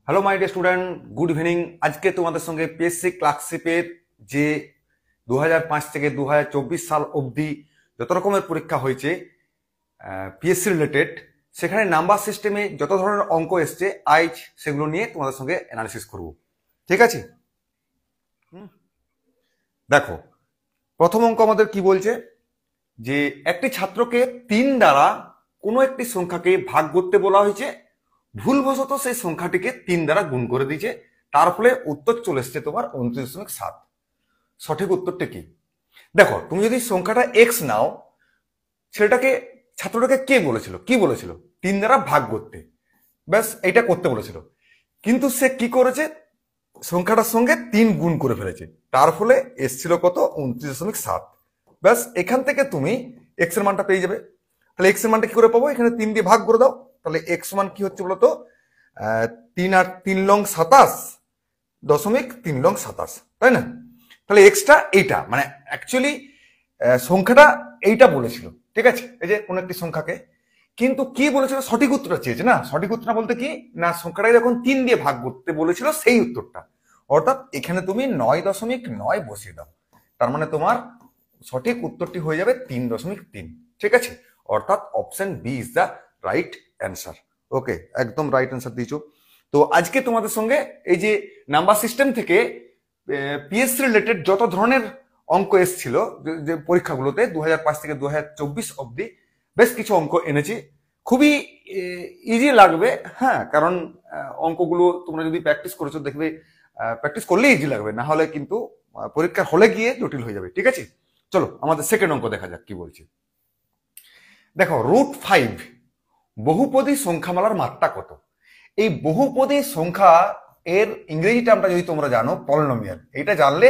Hello my dear student, good evening. আজকে তোমাদের সঙ্গে পিএসসি ক্লার্কশিপের যে 2005 থেকে 2024 সাল অবধি যত রকমের পরীক্ষা হয়েছে পিএসসি রিলেটেড, সেখানে নাম্বার সিস্টেমে যত ধরনের অঙ্ক এসছে আজ সেগুলো নিয়ে তোমাদের সঙ্গে অ্যানালিসিস করব। ঠিক আছে? দেখো, প্রথম অঙ্ক আমাদের কি বলছে যে একটি ছাত্রকে 3 দ্বারা কোনো একটি সংখ্যাকে ভাগ করতে বলা হয়েছে, ভুলবশত সেই সংখ্যাটিকে 3 দ্বারা গুণ করে দিয়েছে, তার ফলে উত্তর চলে এসছে তোমার 29.7। সঠিক উত্তরটা কি? দেখো, তুমি যদি সংখ্যাটা এক্স নাও, সেটাকে ছাত্রটাকে কে বলেছিল, কি বলেছিল? 3 দ্বারা ভাগ করতে, ব্যাস এটা করতে বলেছিল। কিন্তু সে কি করেছে, সংখ্যাটার সঙ্গে 3 গুণ করে ফেলেছে, তার ফলে এসছিল কত? 29.7। ব্যাস এখান থেকে তুমি এক্স এর মানটা পেয়ে যাবে। তাহলে এক্স এর মানটা কি করে পাবো? এখানে 3 দিয়ে ভাগ করে দাও। তাহলে এক্স মান কি হচ্ছে বলতো? 3 আর 3 লং 27.3 লং 27, তাই না? তাহলে এক্সটা এইটা, মানে অ্যাকচুয়ালি সংখ্যাটা এইটা বলেছিল। ঠিক আছে, এই যে কোন একটি সংখ্যাকে, কিন্তু কি বলেছিল? সঠিক উত্তরটা চেয়েছে না। সঠিক উত্তরটা বলতে কি না, সংখ্যাটাকে যখন 3 দিয়ে ভাগ করতে বলেছিল সেই উত্তরটা, অর্থাৎ এখানে তুমি 9.9 বসিয়ে দাও। তার মানে তোমার সঠিক উত্তরটি হয়ে যাবে 3.3। ঠিক আছে, অর্থাৎ option B is the right answer. Okay, একদম রাইট অ্যান্সার দিয়েছো। তো আজকে তোমাদের সঙ্গে এই যে নাম্বার সিস্টেম থেকে পিএসসি রিলেটেড যত ধরনের অঙ্ক এসেছিল যে পরীক্ষাগুলোতে 2005 থেকে 2024 অবধি, বেশ কিছু অঙ্ক এনেছি। খুবই ইজি লাগবে, হ্যাঁ, কারণ অঙ্কগুলো তোমরা যদি প্র্যাকটিস করেছো দেখবে, প্র্যাকটিস করলে ইজি লাগবে, না হলে কিন্তু পরীক্ষার হলে গিয়ে জটিল হয়ে যাবে। ঠিক আছে, চলো আমাদের সেকেন্ড অঙ্ক দেখা যাক কি বলছে। দেখো, √5 বহুপদী সংখ্যামালার মাত্রা কত? এই বহুপদী সংখ্যা এর ইংরেজি টার্মটা যদি তোমরা জানো, পলিনোমিয়াল। এটা জানলে,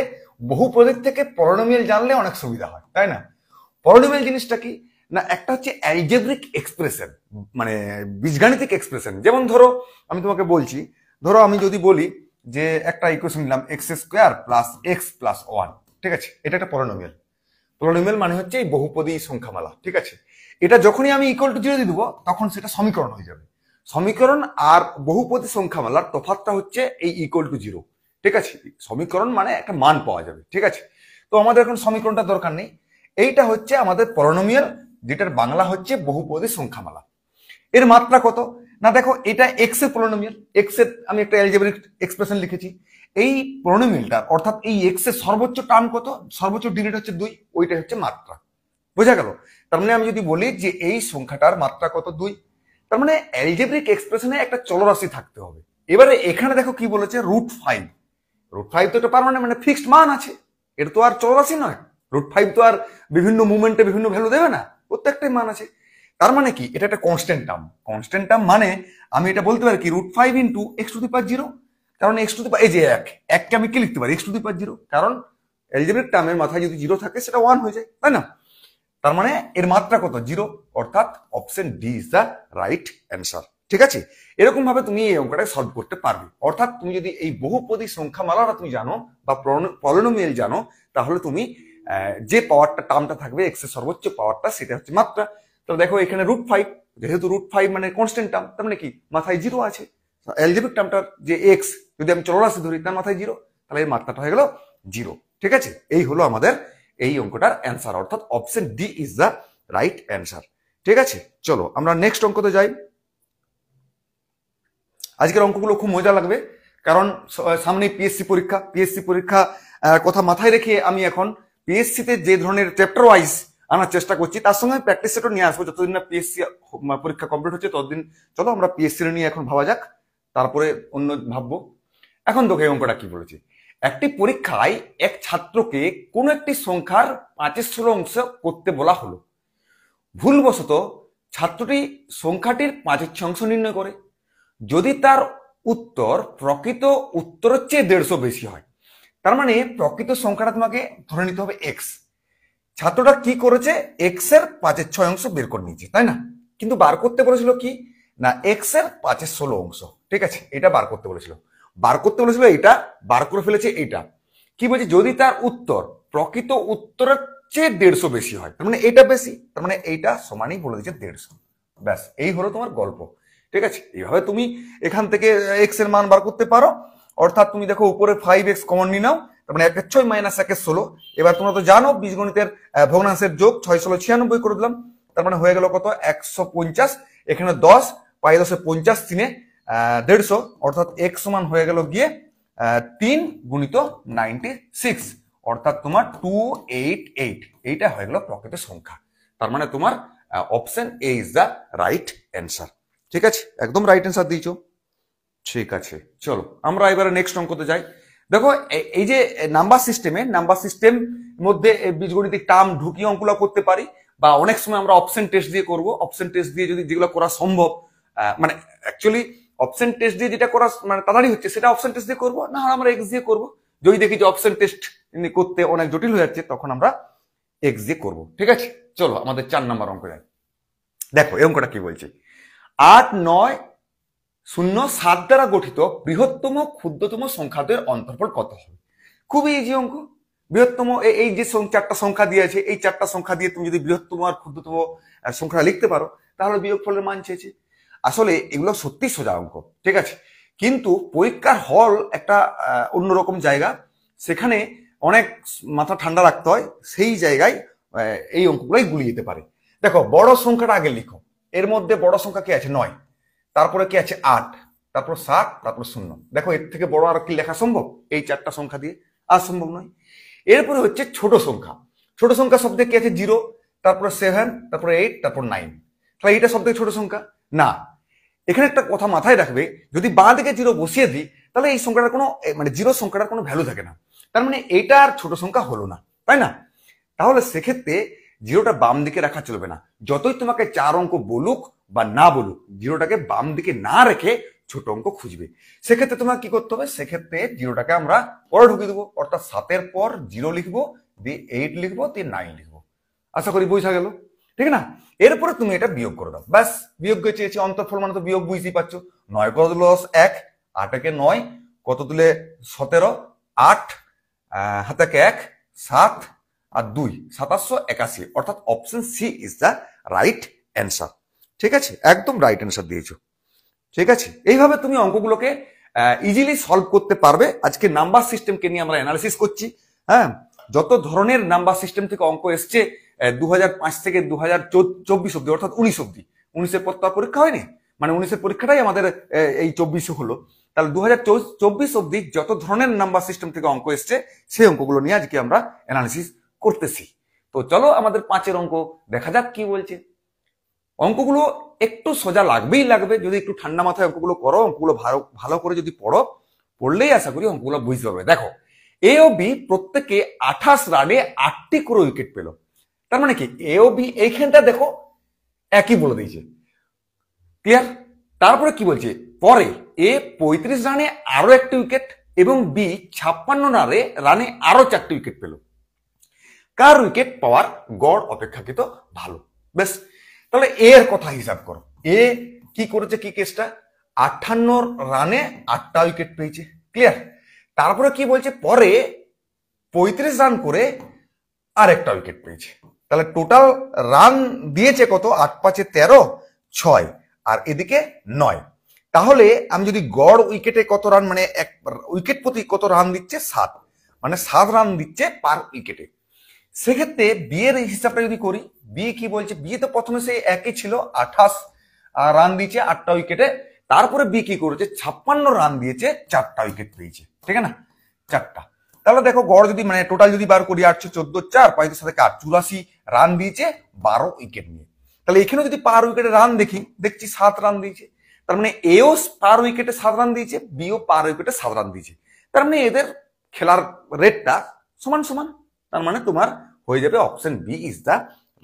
বহুপদীর থেকে পলিনোমিয়াল জানলে অনেক সুবিধা হয়, তাই না? পলিনোমিয়াল জিনিসটা কি না, একটা হচ্ছে অ্যালজেব্রিক এক্সপ্রেশন, মানে বীজগাণিতিক এক্সপ্রেশন। যেমন ধরো, আমি তোমাকে বলছি, ধরো আমি যদি বলি যে একটা ইকুয়েশন নিলাম x² + x + 1, ঠিক আছে, এটা একটা পলিনোমিয়াল। পলিনোমিয়াল মানে হচ্ছে এই বহুপদী সংখ্যামালা। ঠিক আছে, এটা যখনই আমি ইকুয়াল টু 0 দিয়ে দেবো, তখন সেটা সমীকরণ হয়ে যাবে। সমীকরণ আর বহুপদী সংখ্যামালার তফাৎটা হচ্ছে এই ইকুয়াল টু 0। ঠিক আছে, সমীকরণ মানে একটা মান পাওয়া যাবে। ঠিক আছে, তো আমাদের এখন সমীকরণটা দরকার নেই। এইটা হচ্ছে আমাদের পলিনোমিয়াল, যেটার বাংলা হচ্ছে বহুপদী সংখ্যামালা। এর মাত্রা কত? না দেখো, এটা এক্স এর পলিনোমিয়াল, এক্স এর আমি একটা অ্যালজেব্রিক এক্সপ্রেশন লিখেছি। এই পলিনোমিয়ালটা অর্থাৎ এই এক্স এর সর্বোচ্চ টার্ম কত? সর্বোচ্চ ডিজিট হচ্ছে 2, ওইটা হচ্ছে মাত্রা। বোঝা গেল? তার মানে আমি যদি বলি যে এই সংখ্যাটার মাত্রা কত? 2, তার মানে অ্যালজেব্রিক এক্সপ্রেশনে একটা চলরাশি থাকতে হবে। এবারে এখানে দেখো কি বলেছে, √5। √5 তো একটা পার্মানেন্ট, মানে ফিক্সড মান আছে, এটা তো আর চলরাশি নয়। √5 তো আর বিভিন্ন মুভমেন্টে বিভিন্ন ভ্যালু দেবে না, প্রত্যেকটাই মান আছে। তার মানে কি, এটা একটা কনস্ট্যান্ট টার্ম। কনস্ট্যান্ট টার্ম মানে আমি এটা বলতে পারি কি, √5 × x⁴, কারণ এই যে এককে আমি কি লিখতে পারি? x⁴, কারণ অ্যালজেব্রিক টার্মের মাথায় যদি 0 থাকে সেটা 1 হয়ে যায়, তাই না? তার মানে এর মাত্রা কত? 0, অর্থাৎ option D is the right answer. ঠিক আছে, এরকম ভাবে তুমি এই অঙ্কটা সলভ করতে পারবে। অর্থাৎ তুমি যদি এই বহুপদী সংখ্যামালাটা তুমি জানো বা পলিনোমিয়াল জানো, তাহলে তুমি যে পাওয়ারটা টার্মটা থাকবে, এক্স এর সর্বোচ্চ পাওয়ারটা, সেটা হচ্ছে মাত্রা। তো দেখো এখানে √5, যেহেতু √5 মানে কনস্ট্যান্ট টার্ম, তার মানে কি মাথায় 0 আছে। অ্যালজেব্রিক টার্মটার যে এক্স, যদি আমি চলরাশি ধরি, তার মাথায় 0, তাহলে এর মাত্রাটা হয়ে গেল 0। ঠিক আছে, এই হলো আমাদের এই অঙ্কটার অ্যান্সার, অর্থাৎ option D is the right answer. ঠিক আছে, চলো আমরা নেক্সট অঙ্কতে যাই। আজকের অঙ্কগুলো খুব মজা লাগবে, কারণ সামনে পিএসসি পরীক্ষা কথা মাথায় রেখে আমি এখন পিএসসিতে যে ধরনের চ্যাপ্টার ওয়াইজ আনার চেষ্টা করছি, তার সঙ্গে আমি প্র্যাকটিস সেটও নিয়ে আসবো। যতদিন না পিএসসি পরীক্ষা কমপ্লিট হচ্ছে, ততদিন চলো আমরা পিএসসি নিয়ে এখন ভাবা যাক, তারপরে অন্য ভাববো। এখন দেখো এই অঙ্কটা কি বলেছে। একটি পরীক্ষায় এক ছাত্রকে কোন একটি সংখ্যার 5/16 করতে বলা হলো। ভুলবশত ছাত্রটি সংখ্যাটির 5/6 নির্ণয় করে। যদি তার উত্তর প্রকৃত উত্তরের চেয়ে 150 বেশি হয়, তার মানে প্রকৃত সংখ্যাটা তোমাকে ধরে নিতে হবে এক্স। ছাত্রটা কি করেছে? এক্স এর 5/6 বের করে নিয়েছে, তাই না? কিন্তু বার করতে বলেছিল কি না, এক্স এর 5/16। ঠিক আছে, এটা বার করতে বলেছিল। এটা বার করে ফেলেছে। এটা কি বলছে? যদি তার উত্তর প্রকৃত উত্তরের চেয়ে 150 বেশি হয়, তার মানে এটা বেশি, তার মানে এইটা সমানই বলে দিচ্ছে 150। ব্যাস, এই হলো তোমার গল্প। ঠিক আছে, এইভাবে তুমি এখান থেকে এক্স এর মান বার করতে পারো। অর্থাৎ তুমি দেখো উপরে 5x কমন নিয়ে নাও, তার মানে 1 মাইনাস 1 এবার তোমরা তো জানো বীজগণিতের ভগ্নাংশের যোগ 6 ষোলো 96 করে দিলাম, তার মানে হয়ে গেল কত 150, এখানে 10 5 10 50 3 150, অর্থাৎ x সমান হয়ে গেল গিয়ে 3 গুণিত 96, অর্থাৎ তোমার 288, এইটা হয়ে গেল প্রকৃত সংখ্যা। তার মানে তোমার option A is the right answer. ঠিক আছে, একদম রাইট অ্যান্সার দিয়েছো। ঠিক আছে, চলো আমরা এবারে নেক্সট অঙ্কতে যাই। দেখো এই যে নাম্বার সিস্টেম মধ্যে বীজগণিতিক টার্ম ঢুকিয়ে অঙ্কগুলো করতে পারি, বা অনেক সময় আমরা অপশন টেস্ট দিয়ে করব। অপশন টেস্ট দিয়ে যদি যেগুলো করা সম্ভব, মানে অ্যাকচুয়ালি অপশন টেস্ট দিয়ে যেটা করা মানে তাড়াতাড়ি হচ্ছে সেটা অপশন টেস্ট দিয়ে করবো, না আমরা এক্স দিয়ে করবো। যদি দেখি যে অপশন টেস্ট করতে অনেক জটিল হয়ে যাচ্ছে তখন আমরা এক্স দিয়ে করবো। ঠিক আছে, চলো আমাদের 4 নম্বর অঙ্ক যাই। দেখো এই অঙ্কটা কি বলছে, 8 9 0 7 দ্বারা গঠিত বৃহত্তম ক্ষুদ্রতম সংখ্যাদের অন্তর্ফল কত হবে? খুবই ইজি অঙ্ক। বৃহত্তম এই যে 4টা সংখ্যা দিয়েছে, এই 4টা সংখ্যা দিয়ে তুমি যদি বৃহত্তম আর ক্ষুদ্রতম সংখ্যা লিখতে পারো তাহলে বিয়োগফলের মান চেয়েছে। আসলে এগুলো সত্যি সোজা অঙ্ক, ঠিক আছে, কিন্তু পরীক্ষার হল একটা অন্যরকম জায়গা, সেখানে অনেক মাথা ঠান্ডা রাখতে হয়, সেই জায়গায় এই অঙ্কগুলোই গুলিয়ে যেতে পারে। দেখো বড় সংখ্যাটা আগে লিখো, এর মধ্যে বড় সংখ্যা কি আছে 9, তারপরে কি আছে 8, তারপর 7, তারপর 0। দেখো এর থেকে বড় আর কি লেখা সম্ভব এই 4টা সংখ্যা দিয়ে? আর সম্ভব নয়। এরপরে হচ্ছে ছোট সংখ্যা। ছোট সংখ্যা শব্দ কি আছে 0, তারপরে 7, তারপরে 8, তারপর 9। তাহলে এটা শব্দ ছোট সংখ্যা না। এখানে একটা কথা মাথায় রাখবে, যদি বাঁ দিকে 0 বসিয়ে দিই তাহলে এই সংখ্যাটার কোনো মানে 0 সংখ্যাটার কোনো ভ্যালু থাকে না, তার মানে এটা আর ছোট সংখ্যা হলো না, তাই না? তাহলে সেক্ষেত্রে 0টা বাম দিকে রাখা চলবে না। যতই তোমাকে 4 অঙ্ক বলুক বা না বলুক, 0টাকে বাম দিকে না রেখে ছোট অঙ্ক খুঁজবে। সেক্ষেত্রে তোমাকে কি করতে হবে, সেক্ষেত্রে 0টাকে আমরা পরে ঢুকিয়ে দেবো, অর্থাৎ 7-এর পর 0 লিখবো, দিয়ে 8 লিখবো, দিয়ে 9 লিখবো। আশা করি বোঝা গেল, ঠিক না? এরপরে তুমি এটা বিয়োগ করে দাও, ব্যাস। বিয়োগ চেয়েছি, অন্তর্ফল মানে তো বিয়োগ, বুঝতেই পারছো। 9 কত দিল 1, 8 একে 9, কত দিলে 17, 8 হাতে 1, 7 আর 2, 781, অর্থাৎ option C is the right answer. ঠিক আছে, একদম রাইট অ্যান্সার দিয়েছো। ঠিক আছে, এইভাবে তুমি অঙ্কগুলোকে ইজিলি সলভ করতে পারবে। আজকে নাম্বার সিস্টেমকে নিয়ে আমরা অ্যানালিসিস করছি। হ্যাঁ, যত ধরনের নাম্বার সিস্টেম থেকে অঙ্ক এসছে 2005 থেকে 2024 অব্দি, অর্থাৎ 19 অব্দি। 19-এর পর তো পরীক্ষা হয়নি, মানে 19-এর পরীক্ষাটাই আমাদের এই 24 হলো। তাহলে 2024 অব্দি যত ধরনের নাম্বার সিস্টেম থেকে অঙ্ক এসছে সেই অঙ্কগুলো নিয়ে আজকে আমরা অ্যানালিসিস করতেছি। তো চলো আমাদের 5-এর অঙ্ক দেখা যাক কি বলছে। অঙ্কগুলো একটু সোজা লাগবেই লাগবে, যদি একটু ঠান্ডা মাথায় অঙ্কগুলো করো, অঙ্কগুলো ভালো করে যদি পড়লেই আশা করি অঙ্কগুলো বুঝতে পারবে। দেখো এ ও বি প্রত্যেকে 28 রানে 8টি করে উইকেট পেল। তার মানে কি এ ও বি এইখানটা দেখো একই বলে দিয়েছে, ক্লিয়ার? তারপরে কি বলছে, পরে এ 35 রানে আরো 1টি উইকেট এবং বি 56 রানে আরো 4টি উইকেট পেল। কার উইকেট পাওয়ার গড় অপেক্ষাকৃত ভালো? বেশ, তাহলে এর কথা হিসাব করো। এ কি করেছে, কি কেসটা, 58 রানে 8টা উইকেট পেয়েছে, ক্লিয়ার? তারপরে কি বলছে, পরে 35 রান করে আর 1টা উইকেট পেয়েছে। তাহলে টোটাল রান দিয়েছে কত, 8 5 13, 6, আর এদিকে 9। তাহলে আমি যদি গড় উইকেটে কত রান, মানে এক উইকেট প্রতি কত রান দিচ্ছে, 7, মানে 7 রান দিচ্ছে পার উইকেটে। সেক্ষেত্রে বি এর হিসাবটা যদি করি, বি কি বলছে, বি তো প্রথমে সেই একই ছিল, 28 রান দিয়েছে 8টা উইকেটে। তারপরে বি কি করেছে, 56 রান দিয়েছে, 4টা উইকেট পেয়েছে, ঠিক আছে না, 4টা। তাহলে দেখো গড় যদি মানে টোটাল যদি বার করি, 814 4 35 7 8 84 রান দিয়েছে 12 উইকেট নিয়ে। তাহলে এখানে যদি পার উইকেটে রান দেখছি 7 রান দিয়েছে, তার মানে এও পার উইকেটে 7 রান দিয়েছে, বিও পার উইকেটে 7 রান দিয়েছে। তার মানে এদের খেলার রেটটা সমান সমান। তার মানে তোমার হয়ে যাবে option B is the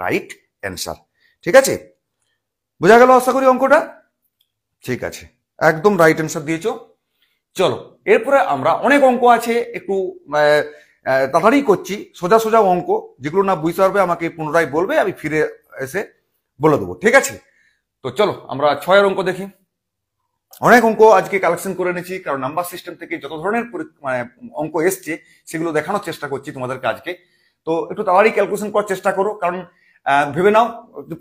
right answer. ঠিক আছে, বোঝা গেল আশা করি অঙ্কটা? ঠিক আছে, একদম রাইট অ্যান্সার দিয়েছো। চলো এরপরে আমরা অনেক অঙ্ক আছে, একটু তাড়াতাড়ি করছি, সোজা সোজা অঙ্ক, যেগুলো না বুঝতে পারবে আমাকে পুনরায় বলবে, আমি ফিরে এসে বলে দেবো। ঠিক আছে, তো চলো আমরা 6-এর অঙ্ক দেখি। অনেক অঙ্ক আজকে কালেকশন করে এনেছি, কারণ নাম্বার সিস্টেম থেকে যত ধরনের মানে অঙ্ক এসছে সেগুলো দেখানোর চেষ্টা করছি তোমাদেরকে আজকে। তো একটু তাড়াতাড়ি ক্যালকুলেশন করার চেষ্টা করো, কারণ ভেবে নাও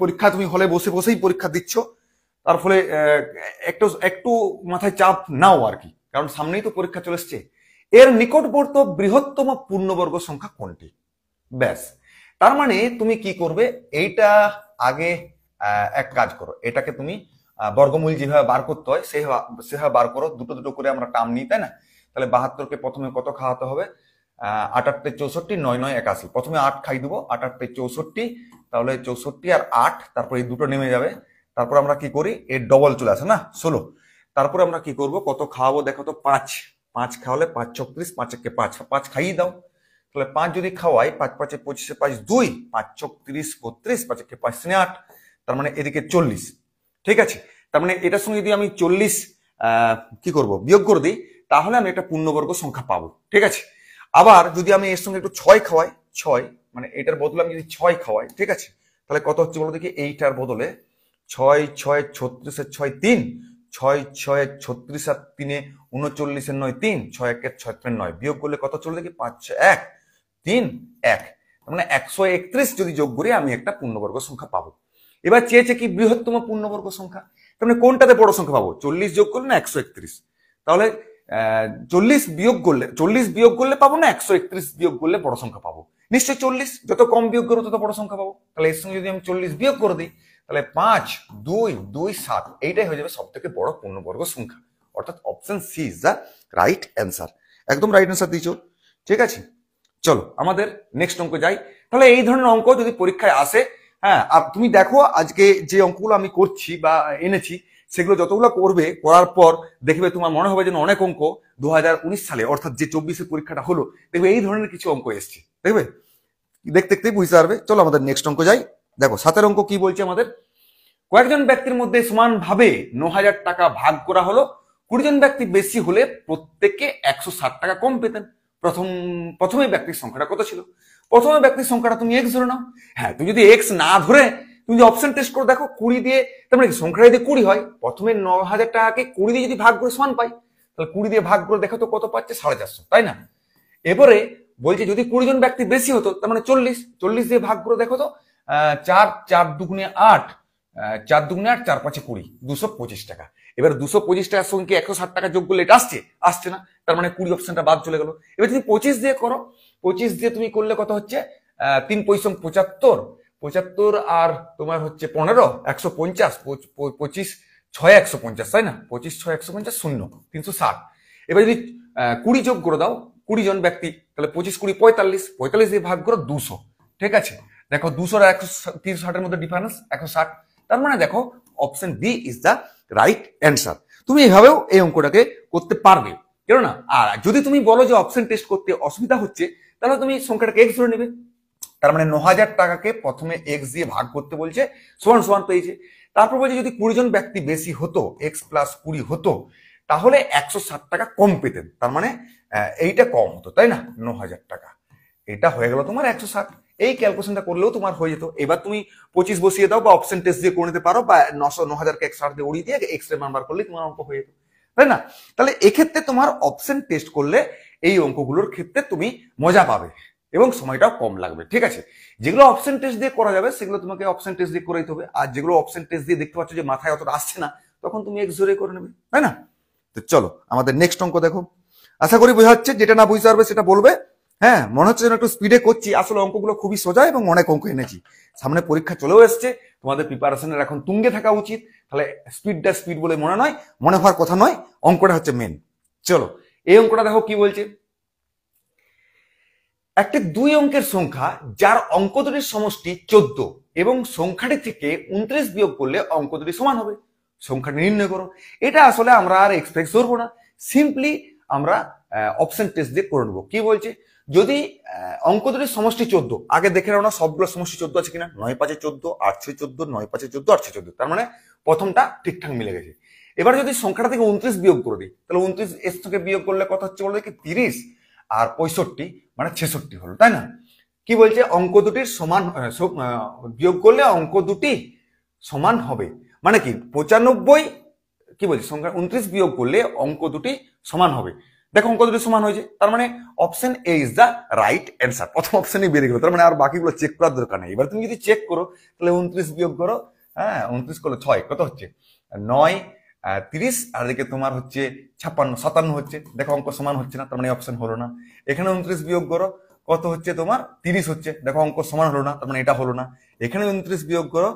পরীক্ষা তুমি হলে বসেই পরীক্ষা দিচ্ছ, তার ফলে একটু একটু মাথায় চাপ নাও আর কি, কারণ সামনেই তো পরীক্ষা চলে এসছে। এর নিকটবর্তী বৃহত্তম পূর্ণবর্গ সংখ্যা কোনটি? ব্যাস, তার মানে তুমি কি করবে, এইটা আগে এক কাজ করো, এটাকে তুমি বর্গমূল যেভাবে বার করতে হয় সেভাবে বার করো। দুটো দুটো করে আমরা টার্ম নিই, তাই না? তাহলে 72কে প্রথমে কত খাওয়াতে হবে? 8 8 64, 9 9 81। প্রথমে 8 খাই দেবো, 8 8 64, তাহলে 64 আর 8, তারপর এই দুটো নেমে যাবে। তারপর আমরা কি করি, এর ডবল চলে আসে না, 16। তারপরে আমরা কি করব, কত খাওয়াবো দেখো তো, 5 5 খাওয়ালে 5 36, 5 একে 5, 5 খাইয়ে দাও। তাহলে 5 যদি খাওয়াই, 5 5 25, 5 2, 5 36 32, 5 একে 5 8, তার মানে এদিকে 40। ঠিক আছে, তার মানে এটার সঙ্গে যদি আমি 40 কি করব, বিয়োগ করে দিই, তাহলে আমি একটা পূর্ণবর্গ সংখ্যা পাবো। ঠিক আছে, আবার যদি আমি এর সঙ্গে একটু 6 খাওয়াই, 6 মানে এটার বদলে আমি যদি 6 খাওয়াই, ঠিক আছে, তাহলে কত হচ্ছে বলো দেখি, এইটার বদলে 6 6 36 এর 6 3, 6 6 36 আর 3 39 এর 9 3, 6 1 6 3 9, বিয়োগ করলে কত চলে দেখি, 5 1 3 1, তার মানে 131 যদি যোগ করি আমি একটা পূর্ণবর্গ সংখ্যা পাবো। এবার চেয়েছে কি বৃহত্তম পূর্ণবর্গ সংখ্যা, তার মানে কোনটাতে বড় সংখ্যা পাবো, 40 যোগ করলে না 131? তাহলে 40 বিয়োগ করলে পাবো না 131 বিয়োগ করলে বড় সংখ্যা পাবো? নিশ্চয়ই 40, যত কম বিয়োগ করবো তত বড় সংখ্যা পাবো। তাহলে এর সঙ্গে যদি আমি 40 বিয়োগ করে দিই, তাহলে 5 2 2 7, এইটাই হয়ে যাবে সব থেকে বড় পূর্ণবর্গ সংখ্যা। অর্থাৎ option C is the right answer. একদম রাইট অ্যান্সার দিয়েছো। ঠিক আছে, চলো আমাদের নেক্সট অঙ্ক যাই। তাহলে এই ধরনের অঙ্ক যদি পরীক্ষায় আসে, হ্যাঁ, আর তুমি দেখো আজকে যে অঙ্কগুলো আমি করছি বা এনেছি, সেগুলো যতগুলো করবে, করার পর দেখবে তোমার মনে হবে যেন অনেক অঙ্ক 2019 সালে, অর্থাৎ যে 24 পরীক্ষাটা হলো, দেখবে এই ধরনের কিছু অঙ্ক এসছে, দেখবে দেখতে দেখতে বুঝতে পারবে। চলো আমাদের নেক্সট অঙ্ক যাই। দেখো 7 অঙ্ক কি বলছে আমাদের, কয়েকজন ব্যক্তির মধ্যে সমানভাবে 9,000 টাকা ভাগ করা হলো, 20 জন ব্যক্তি বেশি হলে প্রত্যেকে 160 টাকা কম পেতেন। প্রথমে ব্যক্তির সংখ্যাটা কত ছিল? প্রথমে ব্যক্তির সংখ্যাটা তুমি এক্স ধরে নাও। হ্যাঁ, তুমি যদি এক্স না ধরে তুমি যদি অপশন টেস্ট করে দেখো 20 দিয়ে, তার মানে সংখ্যাটা যদি 20 হয়, প্রথমে 9,000 টাকাকে 20 দিয়ে যদি ভাগ করে সমান পাই, তাহলে 20 দিয়ে ভাগ করে দেখো তো কত পাচ্ছে, 450, তাই না? এবারে বলছে যদি 20 জন ব্যক্তি বেশি হতো, তার মানে 40 দিয়ে ভাগ করে দেখো তো, 4 4 দুগুণে 8, 4 দুগুণে 8, 4 5 20, 225 টাকা। এবার 225 টাকার সঙ্গে 160 টাকা যোগ করলে এটা আসছে না, তার মানে 20 অপশনটা বাদ চলে গেল। এবার তুমি 25 দিয়ে করো, 25 দিয়ে তুমি করলে কত হচ্ছে, 3 5 75, 75 আর তোমার হচ্ছে 15, 150, 25 6 150, তাই না? 25 6 150 0, 360। এবার যদি 20 যোগ করে দাও, 20 জন ব্যক্তি, তাহলে 25 20 45, 45 দিয়ে ভাগ করো 200। ঠিক আছে, দেখো 200 আর 160 এর মধ্যে ডিফারেন্স 160, তার মানে দেখো option B is the right answer. তুমি এভাবেও এই অঙ্কটাকে করতে পারবে, কেননা আর যদি তুমি বলো যে অপশন টেস্ট করতে অসুবিধা হচ্ছে, তাহলে তুমি সংখ্যাটাকে এক্স ধরে নেবে। তার মানে 9,000 টাকাকে প্রথমে এক্স দিয়ে ভাগ করতে বলছে, সমান সমান পেয়েছে। তারপর বলছে যদি 20 জন ব্যক্তি বেশি হতো, এক্স প্লাস 20 হতো, তাহলে 160 টাকা কম পেতেন। তার মানে এইটা কম হতো, তাই না? 9,000 টাকা, এটা হয়ে গেল তোমার 160। এই ক্যালকুলেশনটা করলেও তোমার হয়ে যেত। এবার তুমি 25 বসিয়ে দাও বা অপশন টেস্ট দিয়ে করে নিতে পারো, বা 9,000কে 160 দিয়ে উড়িয়ে দিয়ে এক্স রে নাম্বার করলে তোমার অঙ্ক হয়ে যেত, তাই না? তাহলে এক্ষেত্রে তোমার অপশন টেস্ট করলে এই অঙ্কগুলোর ক্ষেত্রে তুমি মজা পাবে এবং সময়টাও কম লাগবে। ঠিক আছে, যেগুলো অপশন টেস্ট দিয়ে করা যাবে সেগুলো তোমাকে অপশন টেস্ট দিয়ে করাইতে হবে, আর যেগুলো অপশন টেস্ট দিয়ে দেখতে পাচ্ছ যে মাথায় অতটা আসছে না, তখন তুমি এক্স ধরে করে নেবে, তাই না? তো চলো আমাদের নেক্সট অঙ্ক দেখো। আশা করি বোঝা যাচ্ছে, যেটা না বুঝতে পারবে সেটা বলবে। হ্যাঁ, মনে হচ্ছে যেন একটু স্পিডে করছি, আসলে অঙ্কগুলো খুবই সোজা এবং অনেক অঙ্ক এনেছি। সামনে পরীক্ষা চলেও এসছে, তোমাদের প্রিপারেশনের এখন তুঙ্গে থাকা উচিত। তাহলে স্পিড বলে মনে নয়, মনে হওয়ার কথা নয়, অঙ্কটা হচ্ছে মেন। চলো এই অঙ্কটা দেখো কি বলছে। একটি 2 অঙ্কের সংখ্যা যার অঙ্ক দুটির সমষ্টি 14 এবং সংখ্যাটি থেকে 29 বিয়োগ করলে অঙ্ক দুটি সমান হবে, সংখ্যাটি নির্ণয় করো। এটা আসলে আমরা আর এক্সপ্রেস করবো না, সিম্পলি আমরা অপশন টেস্ট দিয়ে করে নেবো। কি বলছে, যদি অঙ্ক দুটির সমষ্টি 14, আগে দেখে নাও না সবগুলো সমষ্টি 14 আছে কিনা, 9 5 14, 8 6 14, 9 5 14, 8 6 14, তার মানে প্রথমটা ঠিকঠাক মিলে গেছে। এবার যদি সংখ্যাটা থেকে 29 বিয়োগ করে দিই, তাহলে 29 এর থেকে বিয়োগ করলে কত হচ্ছে বলতে কি, 30 আর 65 মানে 66 হলো, তাই না? কি বলছে, অঙ্ক দুটির সমান, বিয়োগ করলে অঙ্ক দুটি সমান হবে, মানে কি 95, কি বলছে, সংখ্যা 29 বিয়োগ করলে অঙ্ক দুটি সমান হবে। দেখো অঙ্ক দুটি সমান হয়েছে, তার মানে option A is the right answer. প্রথম অপশনই বেরিয়ে গেল, তার মানে আর বাকিগুলো চেক করার দরকার নেই। এবার তুমি যদি চেক করো, তাহলে 29 বিয়োগ করো, হ্যাঁ 29 করলে 6 কত হচ্ছে, 9 30, আর এদিকে তোমার হচ্ছে 56 57 হচ্ছে। দেখো অঙ্ক সমান হচ্ছে না, তার মানে অপশন হলো না। এখানে 29 বিয়োগ করো, কত হচ্ছে তোমার 30 হচ্ছে। দেখো অঙ্ক সমান হলো না, তার মানে এটা হলো না। এখানে 29 বিয়োগ করো,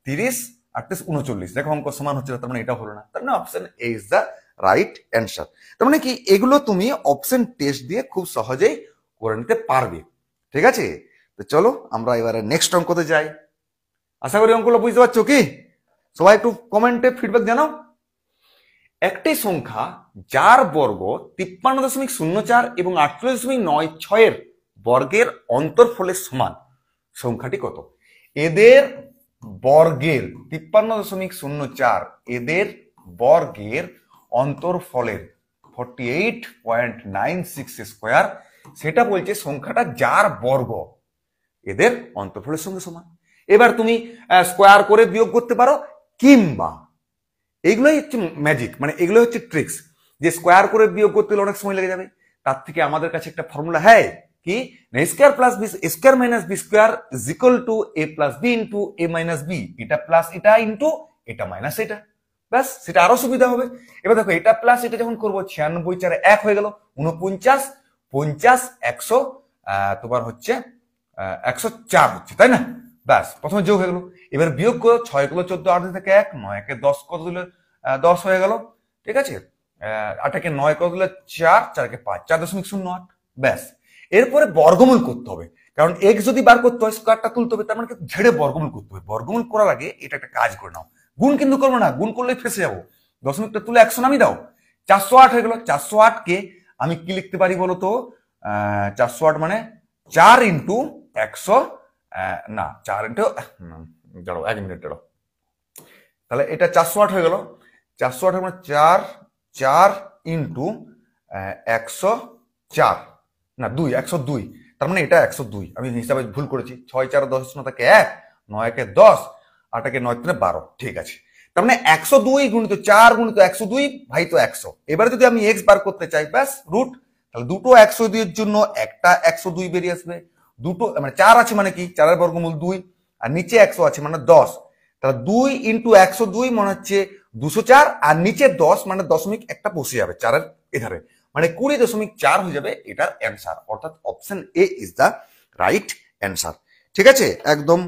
30 আর 39, দেখো অঙ্ক সমান হচ্ছে না, তার মানে এটা হলো না। তার মানে option A is the right answer. তার মানে কি, এগুলো তুমি অপশন টেস্ট দিয়ে খুব সহজেই করে নিতে পারবে। ঠিক আছে, তো চলো আমরা এবারে নেক্সট অঙ্কতে যাই। আশা করি অঙ্কগুলো বুঝতে পারছো কি? সবাই একটু কমেন্টে ফিডব্যাক জানাও। একটি সংখ্যা যার বর্গ 53.04 এবং 48.96 এর বর্গের অন্তরফলের সমান, সংখ্যাটি কত? এদের বর্গের 53.04, এদের বর্গের অন্তরফলের 48.96 স্কোয়ার, সেটা বলছে সংখ্যাটা যার বর্গ এদের অন্তরফলের সঙ্গে সমান। এবার তুমি স্কোয়ার করে বিয়োগ করতে পারো, কিংবা এগুলোই হচ্ছে ম্যাজিক, মানে এগুলো হচ্ছে ট্রিক্স, যে স্কোয়ার করে বিয়োগ করতে হলে অনেক সময় লেগে যাবে। তার থেকে আমাদের কাছে একটা ফর্মুলা হ্যাঁ, কি square plus B square minus B square is equal to A plus B into A minus B, এটা প্লাস এটা ইন্টু এটা মাইনাস এটা, ব্যাস সেটা আরো সুবিধা হবে। এবার দেখো এটা প্লাস এটা যখন করবো, 96 4 1 হয়ে গেল, 49 50 100 তোমার হচ্ছে 104 হচ্ছে, তাই না? ব্যাস প্রথমে যোগ হয়ে গেল। এবার বিয়োগ করো, 6 গুলো 14, 8 থেকে 1, 9 কে 10 কত দিলে 10 হয়ে গেল। ঠিক আছে, 8 কে 9 কত দিলে 4, 4 কে 5 4.08, ব্যাস। এরপরে বর্গমূল করতে হবে, কারণ এক্স যদি বার করতে হয় স্কোয়ারটা তুলতে হবে, তার মানে ঝেড়ে বর্গমূল করতে হবে। বর্গমূল করার আগে এটা একটা কাজ করে নাও, গুণ কিন্তু করবো না, গুণ করলে ফেসে যাবো। দশমিকটা তুলে 100 নামিয়ে দাও, 408 হয়ে গেল। 408 কে আমি কি লিখতে পারি বলো তো? 408 মানে 4 ইন্টু 100, না 4 ইন্টু, দাঁড়াও 1 মিনিট দাঁড়াও, তাহলে এটা 408 হয়ে গেল। 408 মানে 4 ইন্টু 104, না 2, 102, তার মানে এটা 102। আমি হিসাবে ভুল করেছি, 6 4 10 থেকে 1, 9 কে 10, 8 কে 9 3 12, ঠিক আছে। তার মানে 102 গুণিত 4 গুণিত 102 ভাই তো 100। এবারে যদি আমি এক্স বার করতে চাই, ব্যাস রুট, তাহলে দুটো 102 এর জন্য একটা 102 বেরিয়ে আসবে। দুটো মানে 4 আছে মানে কি, 4 এর বর্গমূল 2, আর নিচে 100 আছে মানে 10, তাহলে 2 ইন্টু 102 মানে হচ্ছে 204, আর নিচে 10 মানে দশমিক একটা বসে যাবে 4 এর এধারে, মানে 20.4 হয়ে যাবে এটার অ্যান্সার। অর্থাৎ option A is the right answer. ঠিক আছে, একদম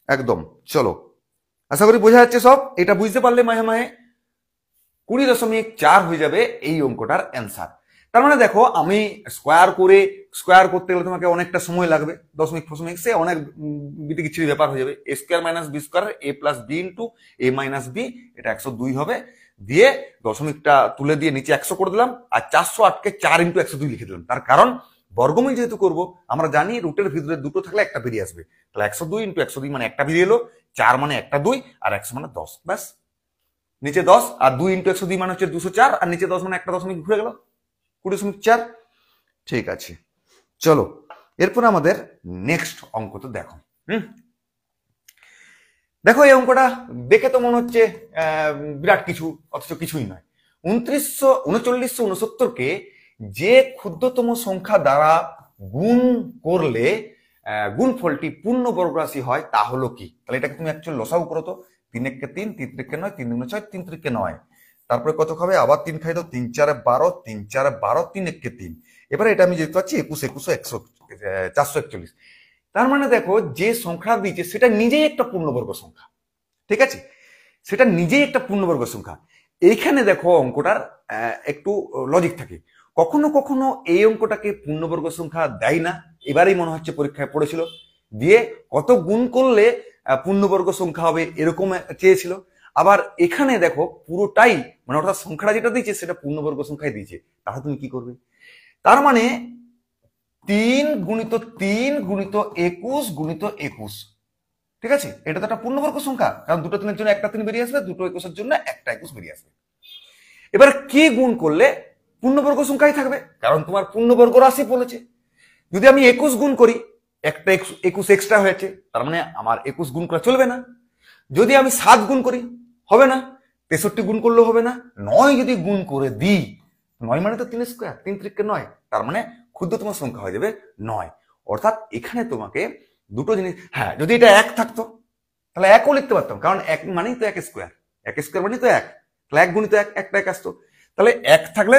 একদম। চলো, আশা করি বোঝা যাচ্ছে সব। এটা বুঝতে পারলে মাহে মাহে 20.4 হয়ে যাবে এই অঙ্কটার অ্যান্সার। তার মানে দেখো, আমি স্কোয়ার করতে গেলে তোমাকে অনেকটা সময় লাগবে, দশমিক ফশমিক সে অনেক বিতিকিচ্ছিরি ব্যাপার হয়ে যাবে। এ square minus B square A plus B into A minus B, এটা 102 হবে, দিয়ে দশমিকটা তুলে দিয়ে নিচে 100 করে দিলাম, আর 408 কে 4 ইন্টু 102 লিখে দিলাম। তার কারণ বর্গমূল যেহেতু করবো, আমরা জানি রুটের ভিতরে দুটো থাকলে একটা বেরিয়ে আসবে, তাহলে 102 ইন্টু 102 মানে একটা বেরিয়ে এলো, 4 মানে একটা 2, আর 100 মানে 10, ব্যাস। নিচে 10 আর 2 ইন্টু 102 মানে হচ্ছে 204, আর নিচে 10 মানে একটা দশমিক ঘুরে গেল, 20.4। ঠিক আছে, চলো এরপর আমাদের নেক্সট অঙ্ক তো দেখো। দেখো এই অঙ্কটা দেখে তো মনে হচ্ছে বিরাট কিছু, অথচ কিছুই নয়। 3969 কে যে ক্ষুদ্রতম সংখ্যা দ্বারা গুণ করলে গুণফলটি পূর্ণবর্গ রাশি হয়, তা হলো কি? তাহলে এটাকে তুমি অ্যাকচুয়ালি লসাগু করো তো। 3 1 কে 3, 3 3 কে 9, 3 2 6, 3 3 কে 9, তারপরে কত খাবে? আবার 3 খাই দাও, 3 4 12, 3 4 12, 3 1 কে 3। এবারে এটা আমি যেতে পারছি 21 21 441। তার মানে দেখো, যে সংখ্যা দিয়েছে সেটা নিজেই একটা পূর্ণবর্গ সংখ্যা। ঠিক আছে, সেটা নিজেই একটা পূর্ণবর্গ সংখ্যা। এইখানে দেখো অঙ্কটার একটু লজিক থাকে। কখনো কখনো এই অঙ্কটাকে পূর্ণবর্গ সংখ্যা দেয় না, এবারেই মনে হচ্ছে পরীক্ষায় পড়েছিল, দিয়ে কত গুণ করলে পূর্ণবর্গ সংখ্যা হবে এরকম চেয়েছিল। আবার এখানে দেখো পুরোটাই মানে অর্থাৎ সংখ্যাটা যেটা দিয়েছে সেটা পূর্ণবর্গ সংখ্যায় দিয়েছে, তাহলে তুমি কি করবে? তার মানে 3 গুণিত 3 গুণিত 21 গুণিত 21, ঠিক আছে, এটা তো একটা পূর্ণবর্গ সংখ্যা, কারণ দুটো 3 এর জন্য একটা 3 বেরিয়ে আসবে, দুটো 21 এর জন্য একটা 21 বেরিয়ে আসবে। এবার কি গুণ করলে পূর্ণবর্গ সংখ্যাই থাকবে, কারণ তোমার পূর্ণবর্গ রাশি বলেছে। যদি আমি 21 গুণ করি, একটা 21 এক্সট্রা হয়েছে, তার মানে আমার 21 গুণ করা চলবে না। যদি আমি 7 গুণ করি, হবে না। 63 গুণ করলেও হবে না। 9 যদি গুণ করে দিই, 9 মানে তো 3 স্কোয়ার, 3 3 কে 9, তার মানে ক্ষুদ্রতম সংখ্যা হয়ে যাবে 9। অর্থাৎ এখানে তোমাকে দুটো জিনিস, হ্যাঁ যদি এটা 1 থাকতো তাহলে 1ও লিখতে পারতাম, কারণ 1 মানেই তো 1 স্কোয়ার, এক স্কোয়ার মানে তো এক, তাহলে এক গুণিত এক, একটা এক আসতো। তাহলে এক থাকলে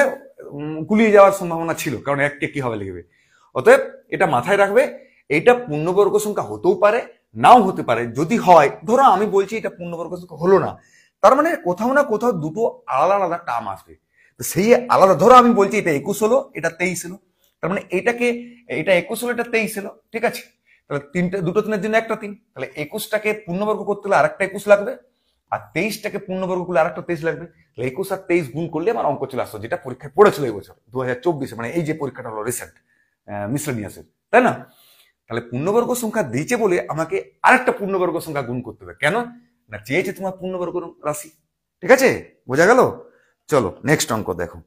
গুলিয়ে যাওয়ার সম্ভাবনা ছিল, কারণ এককে কি হবে লিখবে। অতএব এটা মাথায় রাখবে, এইটা পূর্ণবর্গ সংখ্যা হতেও পারে নাও হতে পারে। যদি হয়, ধরো আমি বলছি এটা পূর্ণবর্গ সংখ্যা হলো না, তার মানে কোথাও না কোথাও দুটো আলাদা আলাদা টার্ম আসবে। তো সেই আলাদা, ধরো আমি বলছি এটা 21 হলো, এটা 23 হলো, তার মানে এটাকে, এটা 21 হলো, এটা 23 হলো, ঠিক আছে। তাহলে দুটো তিনের জন্য একটা 3, তাহলে 21টাকে পূর্ণবর্গ করতে হলে আরেকটা 21 লাগবে, আর 23টাকে পূর্ণবর্গ করলে আরেকটা 23 লাগবে। তাহলে 21 আর 23 গুণ করলে আমার অঙ্ক চলে আসতো, যেটা পরীক্ষায় পড়েছিল এই বছর 2024, মানে এই যে পরীক্ষাটা হলো রিসেন্ট মিসলেনিয়াসের, তাই না। তাহলে পূর্ণবর্গ সংখ্যা দিয়েছে বলে আমাকে আরেকটা পূর্ণবর্গ সংখ্যা গুণ করতে হবে। কেন না, চেয়েছে তোমার পূর্ণবর্গ রাশি, ঠিক আছে, বোঝা গেল। চলো নেক্সট অঙ্ক দেখো।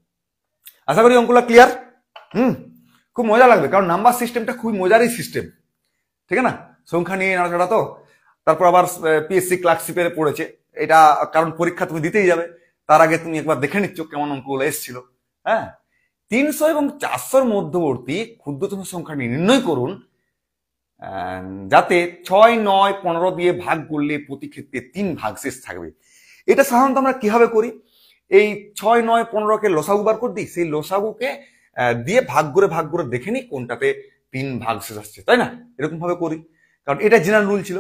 আশা করি অঙ্কটা ক্লিয়ার। খুব মজা লাগবে, কারণ নাম্বার সিস্টেমটা খুবই মজারই সিস্টেম, ঠিক আছে না। সংখ্যা নিয়ে নাড়াচাড়া তো, তারপর আবার পিএসসি ক্লার্কশিপে পড়েছে এটা, কারণ পরীক্ষা তুমি দিতেই যাবে, তার আগে তুমি একবার দেখে নিচ্ছ কেমন অঙ্কগুলো এসেছিল। হ্যাঁ, 300 এবং 400 মধ্যবর্তী ক্ষুদ্রতম সংখ্যাটি নির্ণয় করুন যাতে 6, 9, 15 দিয়ে ভাগ করলে প্রতি ক্ষেত্রে 3 ভাগশেষ থাকবে। এটা সাধারণত আমরা কিভাবে করি, এই 6, 9, 15কে লসাগু বার করে দিই, সেই লসাগুকে দিয়ে ভাগ করে দেখে নিই কোনটাতে 3 ভাগশেষ আসছে, তাই না, এরকম ভাবে করি, কারণ এটা জেনারেল রুল ছিল।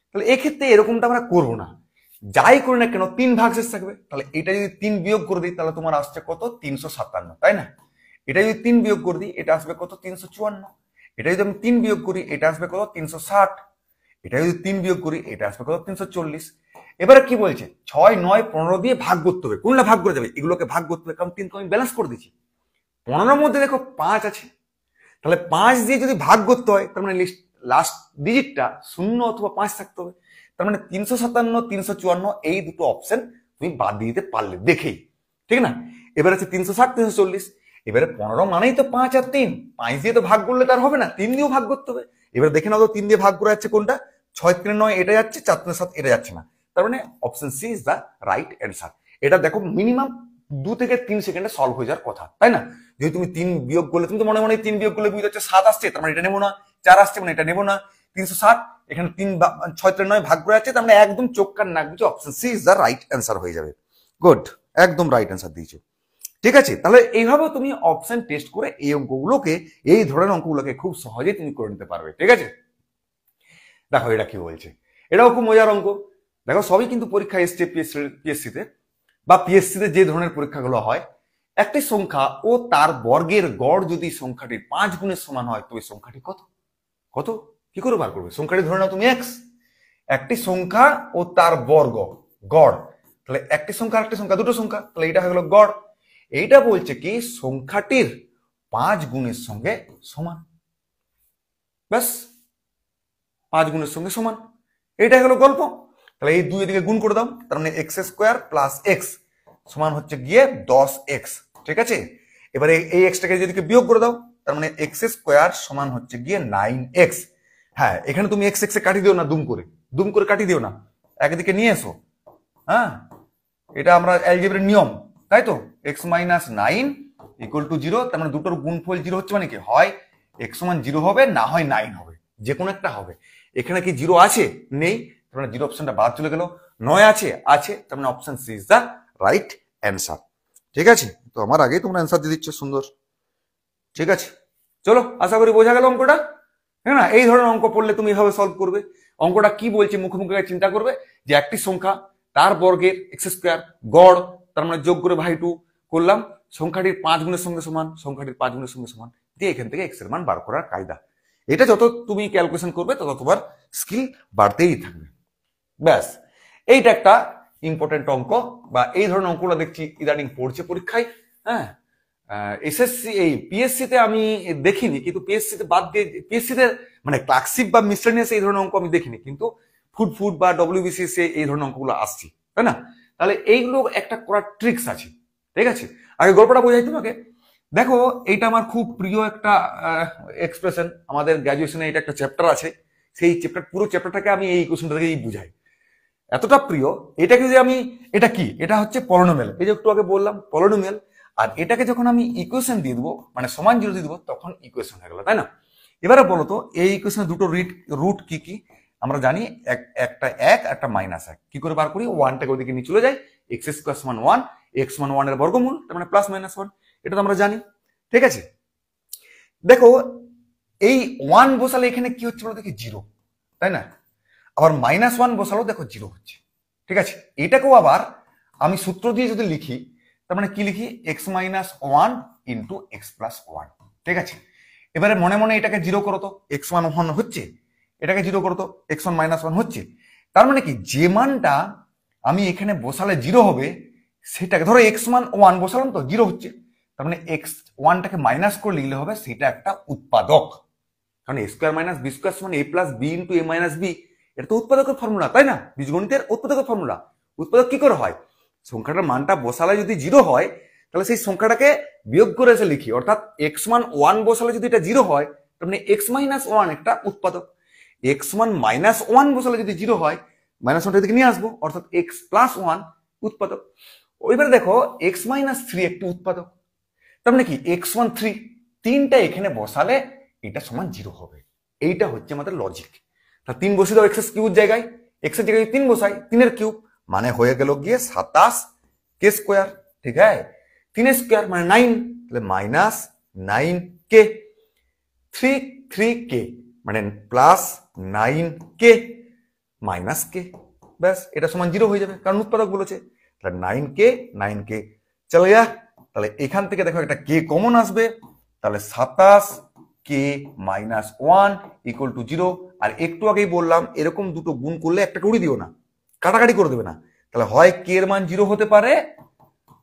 তাহলে এক্ষেত্রে এরকমটা আমরা করবো না, যাই করি না কেন 3 ভাগশেষ থাকবে। তাহলে এটা যদি 3 বিয়োগ করে দিই, তাহলে তোমার আসছে কত, 357, তাই না। এটা যদি 3 বিয়োগ করে দিই, এটা আসবে কত, 354। এটা যদি আমি 3 বিয়োগ করি, এটা আসবে কত, 360। এটা যদি 3 বিয়োগ করি, এটা আসবে কত, 340। এবারে কি বলছে, 6, 9, 15 দিয়ে ভাগ করতে হবে। কোনটা ভাগ করে যাবে, এগুলোকে ভাগ করতে হবে, কারণ 3 আমি ব্যালেন্স করে দিচ্ছি। 15-র মধ্যে দেখো 5 আছে, তাহলে 5 দিয়ে যদি ভাগ করতে হয়, তার মানে লাস্ট ডিজিটটা 0 অথবা 5 থাকতে হবে। তার মানে 357, 354 এই দুটো অপশন তুমি বাদ দিয়ে দিতে পারলে দেখেই, ঠিক না। এবার আছে 360, 340। এবারে 15 মানেই তো 5 আর 3, 5 দিয়ে তো ভাগ করলে তার হবে না, 3 দিয়েও ভাগ করতে হবে। এবার দেখে নাও তো 3 দিয়ে ভাগ করে যাচ্ছে কোনটা, 6, 3, 9 এটা যাচ্ছে, 4, 3, 7 এটা যাচ্ছে না। তার মানে option C is the right answer. এটা দেখো মিনিমাম 2 থেকে 3 সেকেন্ডে সলভ হয়ে যাওয়ার কথা, তাই না। যদি তুমি 3 বিয়োগ করলে, তুমি তো মনে মনে 3 বিয়োগ করলে বুঝতে হচ্ছে 7 আসছে, তার মানে এটা নেবো না, 4 আসছে মানে এটা নেবো না, 360 এখানে 3, 6, 3, 9 ভাগ করে যাচ্ছে, তার মানে একদম চোখ কান নাক বুঝে option C is the right answer হয়ে যাবে। গুড, একদম রাইট অ্যান্সার দিয়েছো, ঠিক আছে। তাহলে এইভাবে তুমি অপশন টেস্ট করে এই অঙ্কগুলোকে, এই ধরনের অঙ্কগুলোকে খুব সহজেই তুমি করে নিতে পারবে, ঠিক আছে। দেখো এটা কি বলছে, এটাও খুব মজার অঙ্ক। দেখো সবই কিন্তু পরীক্ষা এসছে পিএসসিতে বা পিএসসিতে যে ধরনের পরীক্ষাগুলো হয়, একটি সংখ্যা ও তার বর্গের গড় যদি সংখ্যাটির 5 গুণের সমান হয়, তো এই সংখ্যাটি কত, কত কি করে বার করবে। সংখ্যাটি ধরে নাও তুমি এক্স, একটি সংখ্যা ও তার বর্গ গড়, তাহলে একটি সংখ্যা আরেকটি সংখ্যা, দুটো সংখ্যা, তাহলে এটা হয়ে গেল গড়। এইটা বলছে কি সংখ্যাটির 5 গুণের সঙ্গে সমান, ব্যাস 5 গুণের সঙ্গে সমান, এইটা হলো গল্প। তাহলে এই 2 এদিকে গুণ করে দাও, তার মানে এক্স স্কোয়ার প্লাস এক্স সমান হচ্ছে গিয়ে 10x, ঠিক আছে। এবারে এই এক্সটাকে যেদিকে বিয়োগ করে দাও, তার মানে এক্স স্কোয়ার সমান হচ্ছে গিয়ে 9x। হ্যাঁ, এখানে তুমি এক্স এক্সে কাটিয়ে দিও না, দুম করে কাটিয়ে দিও না, একদিকে নিয়ে এসো। হ্যাঁ, এটা আমরা অ্যালজেব্রার নিয়ম, তাই তো। x - 9 = 0, তার মানে দুটোর গুণফল 0 হচ্ছে মানে কি, হয় x সমান 0 হবে, না হয় 9 হবে, যে কোনো একটা হবে। এখানে কি 0 আছে, নেই, তার মানে 0 অপশনটা বাদ চলে গেল। 9 আছে, আছে, তার মানে option C is the right answer, ঠিক আছে। তো আমার আগেই তোমরা অ্যান্সার দিয়ে দিচ্ছ, সুন্দর, ঠিক আছে। চলো, আশা করি বোঝা গেল অঙ্কটা, হ্যাঁ না। এই ধরনের অঙ্ক পড়লে তুমি এভাবে সলভ করবে। অঙ্কটা কি বলছে মুখে মুখে চিন্তা করবে, যে একটি সংখ্যা তার বর্গের এক্স স্কোয়ার গড়, তার মানে যোগ করে বাই 2 করলাম, সংখ্যাটির 5 গুণের সঙ্গে সমান, সংখ্যাটির 5 গুণের সঙ্গে সমান দিয়ে এখান থেকে এক্স এর মান বার করার কায়দা। এটা যত তুমি ক্যালকুলেশন করবে তত তোমার স্কিল বাড়তেই থাকবে, ব্যাস। এইটা একটা ইম্পর্টেন্ট অঙ্ক, বা এই ধরনের অঙ্কগুলো দেখছি ইদানিং পড়ছে পরীক্ষায়। হ্যাঁ, এসএসসি এই পিএসসিতে আমি দেখিনি, কিন্তু পিএসসিতে বাদ দিয়ে, পিএসসিতে মানে ক্লার্কশিপ বা মিসলেনিয়াস এই ধরনের অঙ্ক আমি দেখিনি, কিন্তু ফুড বা ডব্লিউবিসিএস এই ধরনের অঙ্কগুলো আসছে, তাই না। তাহলে এইগুলো একটা করার ট্রিক্স আছে, ঠিক আছে। আগে গল্পটা বোঝাই তোমাকে। দেখো এইটা আমার খুব প্রিয় একটা এক্সপ্রেশন, আমাদের গ্র্যাজুয়েশনে এটা একটা চ্যাপ্টার আছে, সেই চ্যাপ্টার, পুরো চ্যাপ্টারটাকে আমি এই কোশ্চেনটা থেকেই বুঝাই, এতটা প্রিয়। এটাকে যে আমি, এটা কি, এটা হচ্ছে পলিনোমিয়াল, এই যে একটু আগে বললাম পলিনোমিয়াল। আর এটাকে যখন আমি ইকুয়েশন দিয়ে দেবো, মানে সমান 0 দিয়ে দেবো, তখন ইকুয়েশন হয়ে গেল, তাই না। এবারে বলো তো এই ইকুয়েশনের দুটো রুট কি কি, আমরা জানি একটা এক একটা মাইনাস এক, কি করে বার করি? ওয়ানটাকে ওদিকে নিয়ে চলে যায়, এক্স স্কোয়ার সমান ওয়ান, এক্স সমান ওয়ানের বর্গমূল, তার মানে প্লাস মাইনাস ওয়ান, এটা তো আমরা জানি। ঠিক আছে, দেখো এই ওয়ান বসালে এখানে কি হচ্ছে বলো দেখি? জিরো, তাই না? আবার মাইনাস ওয়ান বসালেও দেখো জিরো হচ্ছে। ঠিক আছে, এটাকেও আবার আমি সূত্র দিয়ে যদি লিখি, তার মানে কি লিখি? X minus one into x plus one. ঠিক আছে, এবারে মনে মনে এটাকে জিরো করো তো, এক্স ওয়ান ওয়ান হচ্ছে, এটাকে জিরো করো তো, এক্স ওয়ান মাইনাস ওয়ান হচ্ছে। তার মানে কি, যে মানটা আমি এখানে বসালে জিরো হবে সেটাকে, ধরো এক্স ওয়ান ওয়ান বসালাম তো জিরো হচ্ছে, তার মানে এক্স ওয়ানটাকে মাইনাস করে লিখলে হবে সেটা একটা উৎপাদক। কারণ এ স্কোয়ার মাইনাস বি স্কোয়ার সমান এ plus B into A minus B, এটা তো উৎপাদকের ফর্মুলা, তাই না? বীজগণিতের উৎপাদকের ফর্মুলা। উৎপাদক কি করে হয়? সংখ্যাটার মানটা বসালে যদি জিরো হয়, তাহলে সেই সংখ্যাটাকে বিয়োগ করে এসে লিখি, অর্থাৎ এক্স মান ওয়ান বসালে যদি এটা জিরো হয়, তার মানে এক্স মাইনাস ওয়ান একটা উৎপাদক। এক্স মান মাইনাস ওয়ান বসালে যদি জিরো হয়, মাইনাস ওয়ানটা এদিকে নিয়ে আসবো, অর্থাৎ এক্স প্লাস ওয়ান উৎপাদক। ওইবারে দেখো এক্স মাইনাস থ্রি একটি উৎপাদক, তার মানে কি এক্স ওয়ান থ্রি, তিনটা এখানে বসালে এটা সমান জিরো হবে। এইটা হচ্ছে আমাদের লজিক। তা তিন বসিয়ে দাও এক্স কিউবের জায়গায়, এক্স এর জায়গায় তিন বসাই, তিনের কিউব মানে হয়ে গেল গিয়ে 27 কে স্কোয়ার। ঠিক আছে, তিনের স্কোয়ার মানে 9, তাহলে মাইনাস 9 কে, 3 কে মানে প্লাস 9 কে মাইনাস কে, ব্যাস এটা সমান জিরো হয়ে যাবে, কারণ উৎপাদক বলেছে। তাহলে 9 কে চলে যা, তাহলে এখান থেকে দেখো একটা কে কমন আসবে, তাহলে 27 কে minus one equal to zero. আর একটু আগেই বললাম এরকম দুটো গুণ করলে একটাকে উড়িয়ে দিও না, কাটাকাটি করে দেবে না। তাহলে হয় কে এর মান জিরো হতে পারে,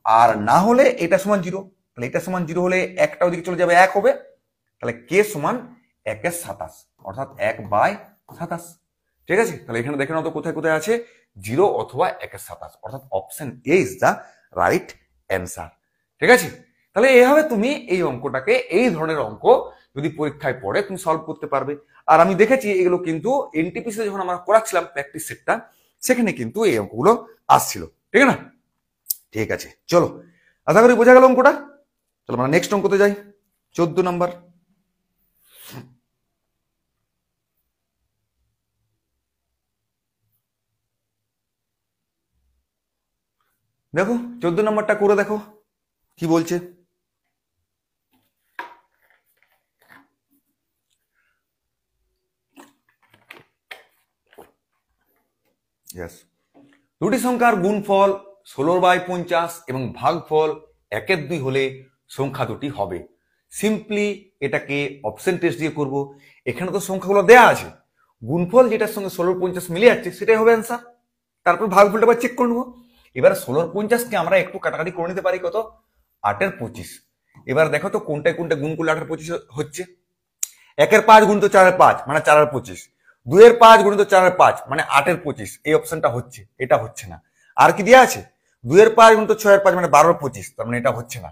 আর না হলে এটা সমান জিরো। তাহলে এটা সমান জিরো হলে একটা ওদিকে চলে যাবে, এক হবে, তাহলে কে সমান 1/27, অর্থাৎ 1/27। ঠিক আছে, তাহলে এখানে দেখে নাও তো কোথায় কোথায় আছে, জিরো অথবা 1/27, অর্থাৎ option A is the right answer. ঠিক আছে, তাহলে এইভাবে তুমি এই অঙ্কটাকে, এই ধরনের অঙ্ক যদি পরীক্ষায় পড়ে তুমি সলভ করতে পারবে। আর আমি দেখেছি এগুলো কিন্তু এনটিপিসিতে যখন আমরা করাচ্ছিলাম প্র্যাকটিস সেটটা, সেখানে কিন্তু এই অঙ্কগুলো আসছিল। ঠিক না? ঠিক আছে, চলো আশা করি বোঝা গেল অঙ্কটা। চলো আমরা নেক্সট অঙ্কতে যাই, 14 নম্বর। দেখো 14 নম্বরটা করে দেখো কি বলছে। দুটি সংখ্যার গুণফল 16/50 এবং ভাগফল 1/2 হলে সংখ্যা দুটি হবে। সিম্পলি এটাকে অপশন টেস্ট দিয়ে করব। এখানে তো সংখ্যাগুলো দেয়া আছে, গুণফল যেটার সঙ্গে 16/50 মিলে যাচ্ছে সেটাই হবে অ্যান্সার। তারপর ভাগফলটা আবার চেক করে নেবো। এবার 16/50কে আমরা একটু কাটাকাটি করে নিতে পারি, কত? 8/25। এবার দেখো তো কোনটায় কোনটা গুণ করলে 8/25 হচ্ছে। 1/5 গুণিত 4/5 মানে 4/25, 2/5 গুণিত 4/5 মানে 8/25, এই অপশনটা হচ্ছে, এটা হচ্ছে না। আর কি দেওয়া আছে? 2/5 গুণিত 6/5 মানে 12/25, তার মানে এটা হচ্ছে না।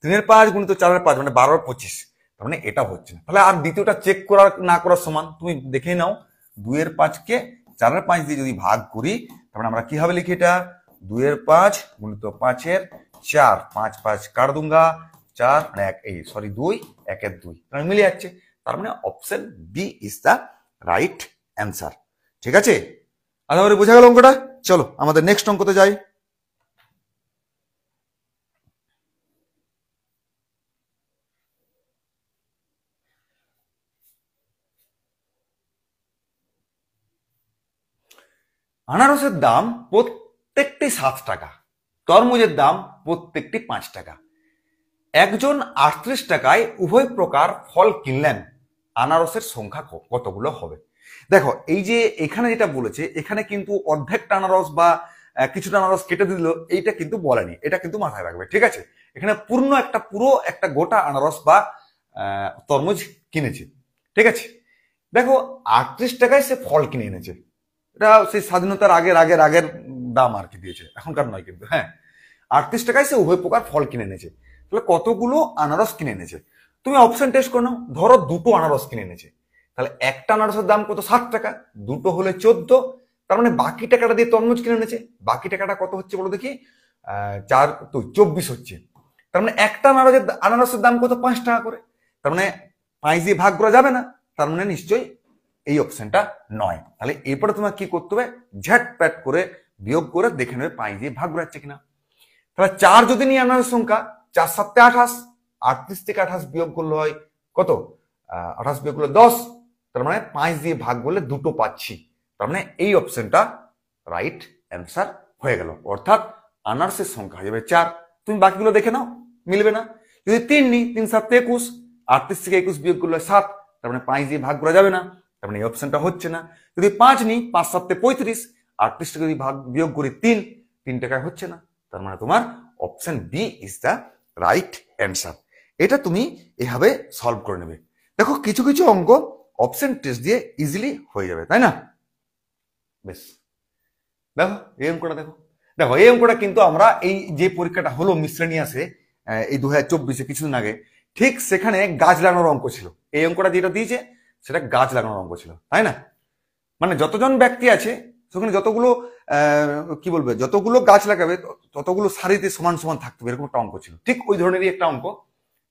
3/5 গুণিত 4/5 মানে 12/25, তার মানে এটা হচ্ছে না। তাহলে আর দ্বিতীয়টা চেক করার না করার সমান, তুমি দেখে নাও। 2/5কে 4/5 দিয়ে যদি ভাগ করি, তার মানে আমরা কিভাবে লিখি এটা? 2/5 গুণিত 5/4, 5 5 কাট दूंगा, 4 মানে 2 1/2, তাহলে মিলে যাচ্ছে। তার মানে option B is the right answer. ঠিক আছে, আশা করি বোঝা গেল অঙ্কটা। চলো আমাদের নেক্সট অঙ্কতে যাই। আনারসের দাম প্রত্যেকটি 7 টাকা, তরমুজের দাম প্রত্যেকটি 5 টাকা। একজন 38 টাকায় উভয় প্রকার ফল কিনলেন, আনারসের সংখ্যা কতগুলো হবে? দেখো এই যে এখানে যেটা বলেছে, এখানে কিন্তু অর্ধেকটা আনারস বা কিছুটা আনারস কেটে দিল, এইটা কিন্তু বলেনি, এটা কিন্তু মাথায় রাখবে। ঠিক আছে, এখানে পুরো একটা গোটা আনারস বা তরমুজ কিনেছে। ঠিক আছে, দেখো 38 টাকায় সে ফল কিনে এনেছে, এটা সেই স্বাধীনতার আগের দাম আর কি দিয়েছে, এখনকার নয় কিন্তু। হ্যাঁ, 38 টাকায় সে উভয় প্রকার ফল কিনে এনেছে, তাহলে কতগুলো আনারস কিনে এনেছে? তুমি অপশন টেস্ট করো, ধরো দুটো আনারস কিনে এনেছে, তাহলে একটা আনারসের দাম কত? 7 টাকা, দুটো হলে 14, তার মানে বাকি টাকাটা দিয়ে তরমুজ কিনে এনেছে। বাকি টাকাটা কত হচ্ছে বলো দেখি? 4 তো 24 হচ্ছে। তার মানে একটা আনারসের দাম কত? 5 টাকা করে। তার মানে 5 দিয়ে ভাগ করা যাবে না, তার মানে নিশ্চয়ই এই অপশনটা নয়। তাহলে এরপরে তোমার কি করতে হবে, ঝ্যাটপ্যাট করে বিয়োগ করে দেখে নেবে 5 দিয়ে ভাগ বেড়াচ্ছে কিনা। তাহলে 4 যদি নিয়ে আনার সংখ্যা, 4 7 28, 38 থেকে 28 বিয়োগ করলে হয় কত, 28 বিয়োগ করলে 10, তার মানে 5 দিয়ে ভাগ করলে দুটো পাচ্ছি। তার মানে এই অপশনটা রাইট অ্যান্সার হয়ে গেল, অর্থাৎ আনার্সের সংখ্যা হয়ে যাবে 4। তুমি বাকিগুলো দেখে নাও, মিলবে না। যদি 3 নিই, 3 7 21, 38 থেকে 21 বিয়োগ করলে 7, তার মানে 5 দিয়ে ভাগ করা যাবে না, তার মানে এই অপশনটা হচ্ছে না। যদি 5 নিই, 5 7 35, 38 থেকে যদি ভাগ বিয়োগ করি 3 টাকায় হচ্ছে না, তার মানে তোমার option B is the right answer. এটা তুমি এভাবে সলভ করে নেবে। দেখো কিছু কিছু অঙ্ক অপশন টেস্ট দিয়ে ইজিলি হয়ে যাবে, তাই না? বেশ, দেখো এই অঙ্কটা দেখো, দেখো এই অঙ্কটা কিন্তু আমরা এই যে পরীক্ষাটা হলো মিসলেনিয়াসে এই 2024-এ কিছুদিন আগে, ঠিক সেখানে গাছ লাগানোর অঙ্ক ছিল। এই অঙ্কটা যেটা দিয়েছে সেটা গাছ লাগানোর অঙ্ক ছিল, তাই না? মানে যতজন ব্যক্তি আছে সেখানে যতগুলো কি বলবে, যতগুলো গাছ লাগাবে ততগুলো সারিতে সমান সমান থাকতে হবে, এরকম একটা অঙ্ক ছিল। ঠিক ওই ধরনেরই একটা অঙ্ক।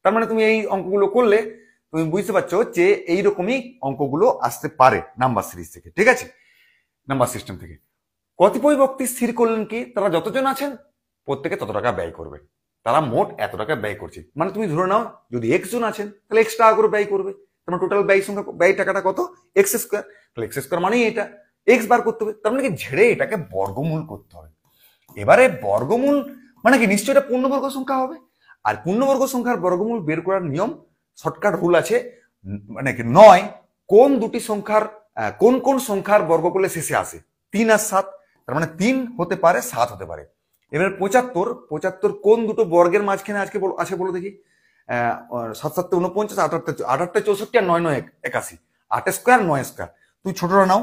তার মানে তুমি এই অঙ্কগুলো করলে তুমি বুঝতে পারছো যে এইরকমই অঙ্কগুলো আসতে পারে নাম্বার সিরিজ থেকে, ঠিক আছে, নাম্বার সিস্টেম থেকে। কতিপয় ব্যক্তি স্থির করলেন কি তারা যতজন আছেন প্রত্যেকে তত টাকা ব্যয় করবে, তারা মোট এত টাকা ব্যয় করছে। মানে তুমি ধরে নাও যদি x জন আছেন তাহলে x টাকা করে ব্যয় করবে, তোমার টোটাল ব্যয় সংখ্যা, ব্যয় টাকাটা কত, x স্কোয়ার। তাহলে x স্কোয়ার মানেই এটা, x বার করতে হবে, তার মানে কি ঝেড়ে এটাকে বর্গমূল করতে হবে। এবারে বর্গমূল মানে কি, নিশ্চয়ই এটা পূর্ণবর্গ সংখ্যা হবে। আর পূর্ণবর্গ সংখ্যার বর্গমূল বের করার নিয়ম, শর্টকাট রুল আছে, মানে কি 9 কোন দুটি সংখ্যার কোন কোন সংখ্যার বর্গ করলে শেষে আসে, 3 আর 7, তার মানে 3 হতে পারে 7 হতে পারে। এবার 75 কোন দুটো বর্গের মাঝখানে আজকে আছে বলো দেখি, 7 7 49, 8 8 64 আর 9 9 81, 8 স্কোয়ার 9 স্কোয়ার। তুই ছোটরা নাও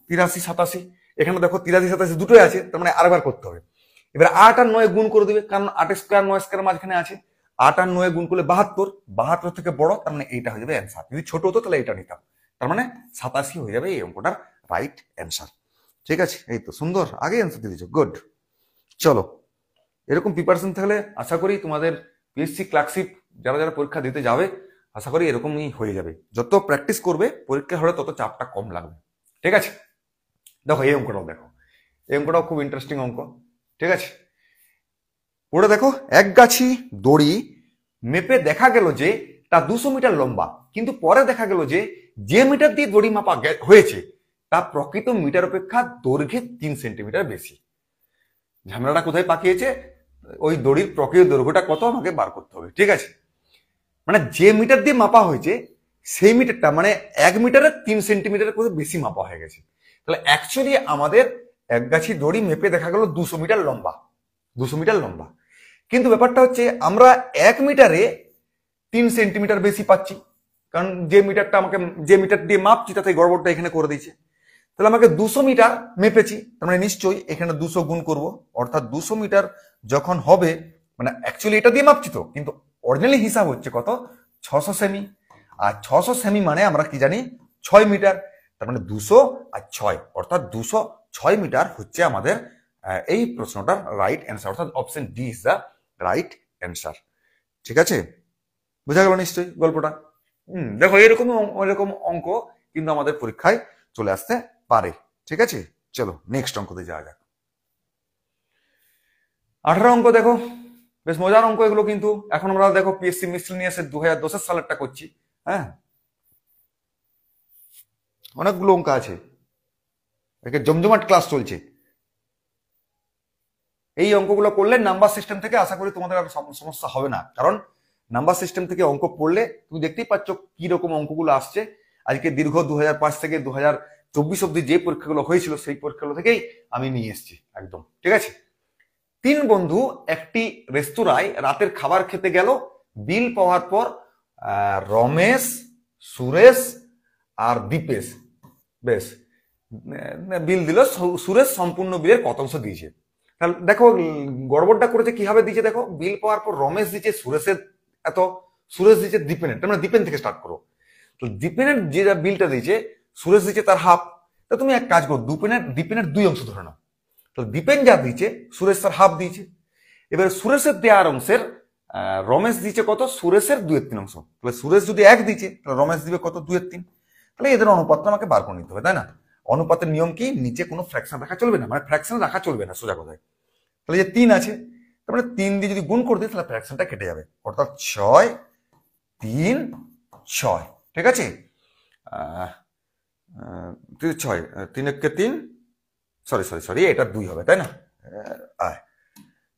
83 87, এখানে দেখো 83 87 দুটোই আছে, তার মানে আরেকবার করতে হবে। এবার 8 আর 9 গুণ করে দিবে, কারণ 8 স্কোয়ার 9 স্কোয়ার মাঝখানে আছে। 8 আর 9 গুণ করলে 72, 72 থেকে বড়, তার মানে এইটা হয়ে যাবে অ্যান্সার। যদি ছোট হতো তাহলে এটা নিতাম, তার মানে 87 হয়ে যাবে এই অঙ্কটার রাইট অ্যান্সার। ঠিক আছে, এই তো সুন্দর, আগে অ্যান্সার দিয়ে দিচ্ছ, গুড। চলো, এরকম প্রিপারেশন থাকলে আশা করি তোমাদের পিএসসি ক্লার্কশিপ যারা যারা পরীক্ষা দিতে যাবে, আশা করি এরকমই হয়ে যাবে। যত প্র্যাকটিস করবে পরীক্ষা হলে তত চাপটা কম লাগবে, ঠিক আছে। দেখো এই অঙ্কটাও দেখো, এই অঙ্কটাও খুব ইন্টারেস্টিং অঙ্ক, ঠিক আছে। ওটা দেখো, এক গাছি দড়ি মেপে দেখা গেল যে তা 200 মিটার লম্বা, কিন্তু পরে দেখা গেল যে মিটার দিয়ে দড়ি মাপা হয়েছে তা প্রকৃত মিটার অপেক্ষা দৈর্ঘ্যে 3 সেন্টিমিটার বেশি। ঝামেলাটা কোথায় পাকিয়েছে, ওই দড়ির প্রকৃত দৈর্ঘ্যটা কত আমাকে বার করতে হবে, ঠিক আছে। মানে যে মিটার দিয়ে মাপা হয়েছে সেই মিটারটা মানে 1 মিটারের 3 সেন্টিমিটারের করে বেশি মাপা হয়ে গেছে। তাহলে অ্যাকচুয়ালি আমাদের এক গাছি দড়ি মেপে দেখা গেল 200 মিটার লম্বা, 200 মিটার লম্বা, কিন্তু ব্যাপারটা হচ্ছে আমরা 1 মিটারে 3 সেন্টিমিটার বেশি পাচ্ছি, কারণ যে মিটারটা আমাকে, যে মিটার দিয়ে মাপছি তাতে গড়বড়টা এখানে করে দিয়েছে। তাহলে আমাকে 200 মিটার মেপেছি, তার মানে নিশ্চয়ই এখানে 200 গুণ করব, অর্থাৎ 200 মিটার যখন হবে, মানে অ্যাকচুয়ালি এটা দিয়ে মাপছি তো, কিন্তু অরিজিনালি হিসাব হচ্ছে কত, 600 সেমি। আর 600 সেমি মানে আমরা কি জানি 6 মিটার, তার মানে 200 আর 6, অর্থাৎ 206 মিটার হচ্ছে আমাদের এই প্রশ্নটার রাইট অ্যান্সার, অর্থাৎ option D is the right answer. ঠিক আছে, বোঝা গেল নিশ্চয়ই গল্পটা। দেখো এরকম অঙ্ক কিন্তু আমাদের পরীক্ষায় চলে আসতে পারে, ঠিক আছে। চলো নেক্সট অঙ্কতে যাওয়া যাক। 18 অঙ্ক দেখো, বেশ মজার অঙ্ক এগুলো কিন্তু। এখন আমরা দেখো পিএসসি মিসলেনিয়াসের 2010 সালেরটা করছি, হ্যাঁ, অনেকগুলো অঙ্ক আছে, একে জমজমাট ক্লাস চলছে। এই অঙ্কগুলো করলে নাম্বার সিস্টেম থেকে আশা করি তোমাদের আর সমস্যা হবে না, কারণ নাম্বার সিস্টেম থেকে অঙ্ক পড়লে তুমি দেখতেই পাচ্ছ কি রকম অঙ্কগুলো আসছে। আজকে দীর্ঘ 2005 থেকে 2024 অব্দি যে পরীক্ষাগুলো হয়েছিল সেই পরীক্ষাগুলো থেকেই আমি নিয়ে এসেছি একদম, ঠিক আছে। 3 বন্ধু একটি রেস্তোরাঁয় রাতের খাবার খেতে গেল। বিল পাওয়ার পর রমেশ, সুরেশ আর দীপেশ, বেশ বিল দিল, সুরেশ সম্পূর্ণ বিলের কত অংশ দিয়েছে। তাহলে দেখো গড়বড়টা করেছে কিভাবে দিয়েছে, দেখো বিল পাওয়ার পর রমেশ দিচ্ছে সুরেশের এত, সুরেশ দিচ্ছে দীপেনের, তার মানে দীপেন থেকে স্টার্ট করো। তো দীপেনের যে বিলটা দিয়েছে সুরেশ দিচ্ছে তার হাফ, তা তুমি এক কাজ করো, দীপেনের 2 অংশ ধরে নাও। তো দীপেন যা দিয়েছে সুরেশ তার হাফ দিয়েছে। এবার সুরেশের দেওয়ার অংশের রমেশ দিয়েছে কত, সুরেশের 2/3 অংশ। তাহলে সুরেশ যদি 1 দিয়েছে তাহলে রমেশ দিবে কত, 2/3। তাহলে এদের অনুপাতটা আমাকে বার করে নিতে হবে, তাই না? অনুপাতের নিয়ম কি, নিচে কোনো ফ্র্যাকশন রাখা চলবে না, মানে ফ্র্যাকশন রাখা চলবে না সোজা কথায়। তাহলে যে 3 আছে, তার মানে 3 দিয়ে যদি গুণ করে দিই তাহলে ফ্র্যাকশনটা কেটে যাবে, অর্থাৎ 6 3 6। ঠিক আছে, 6 3 1 3, সরি এটা 2 হবে, তাই না?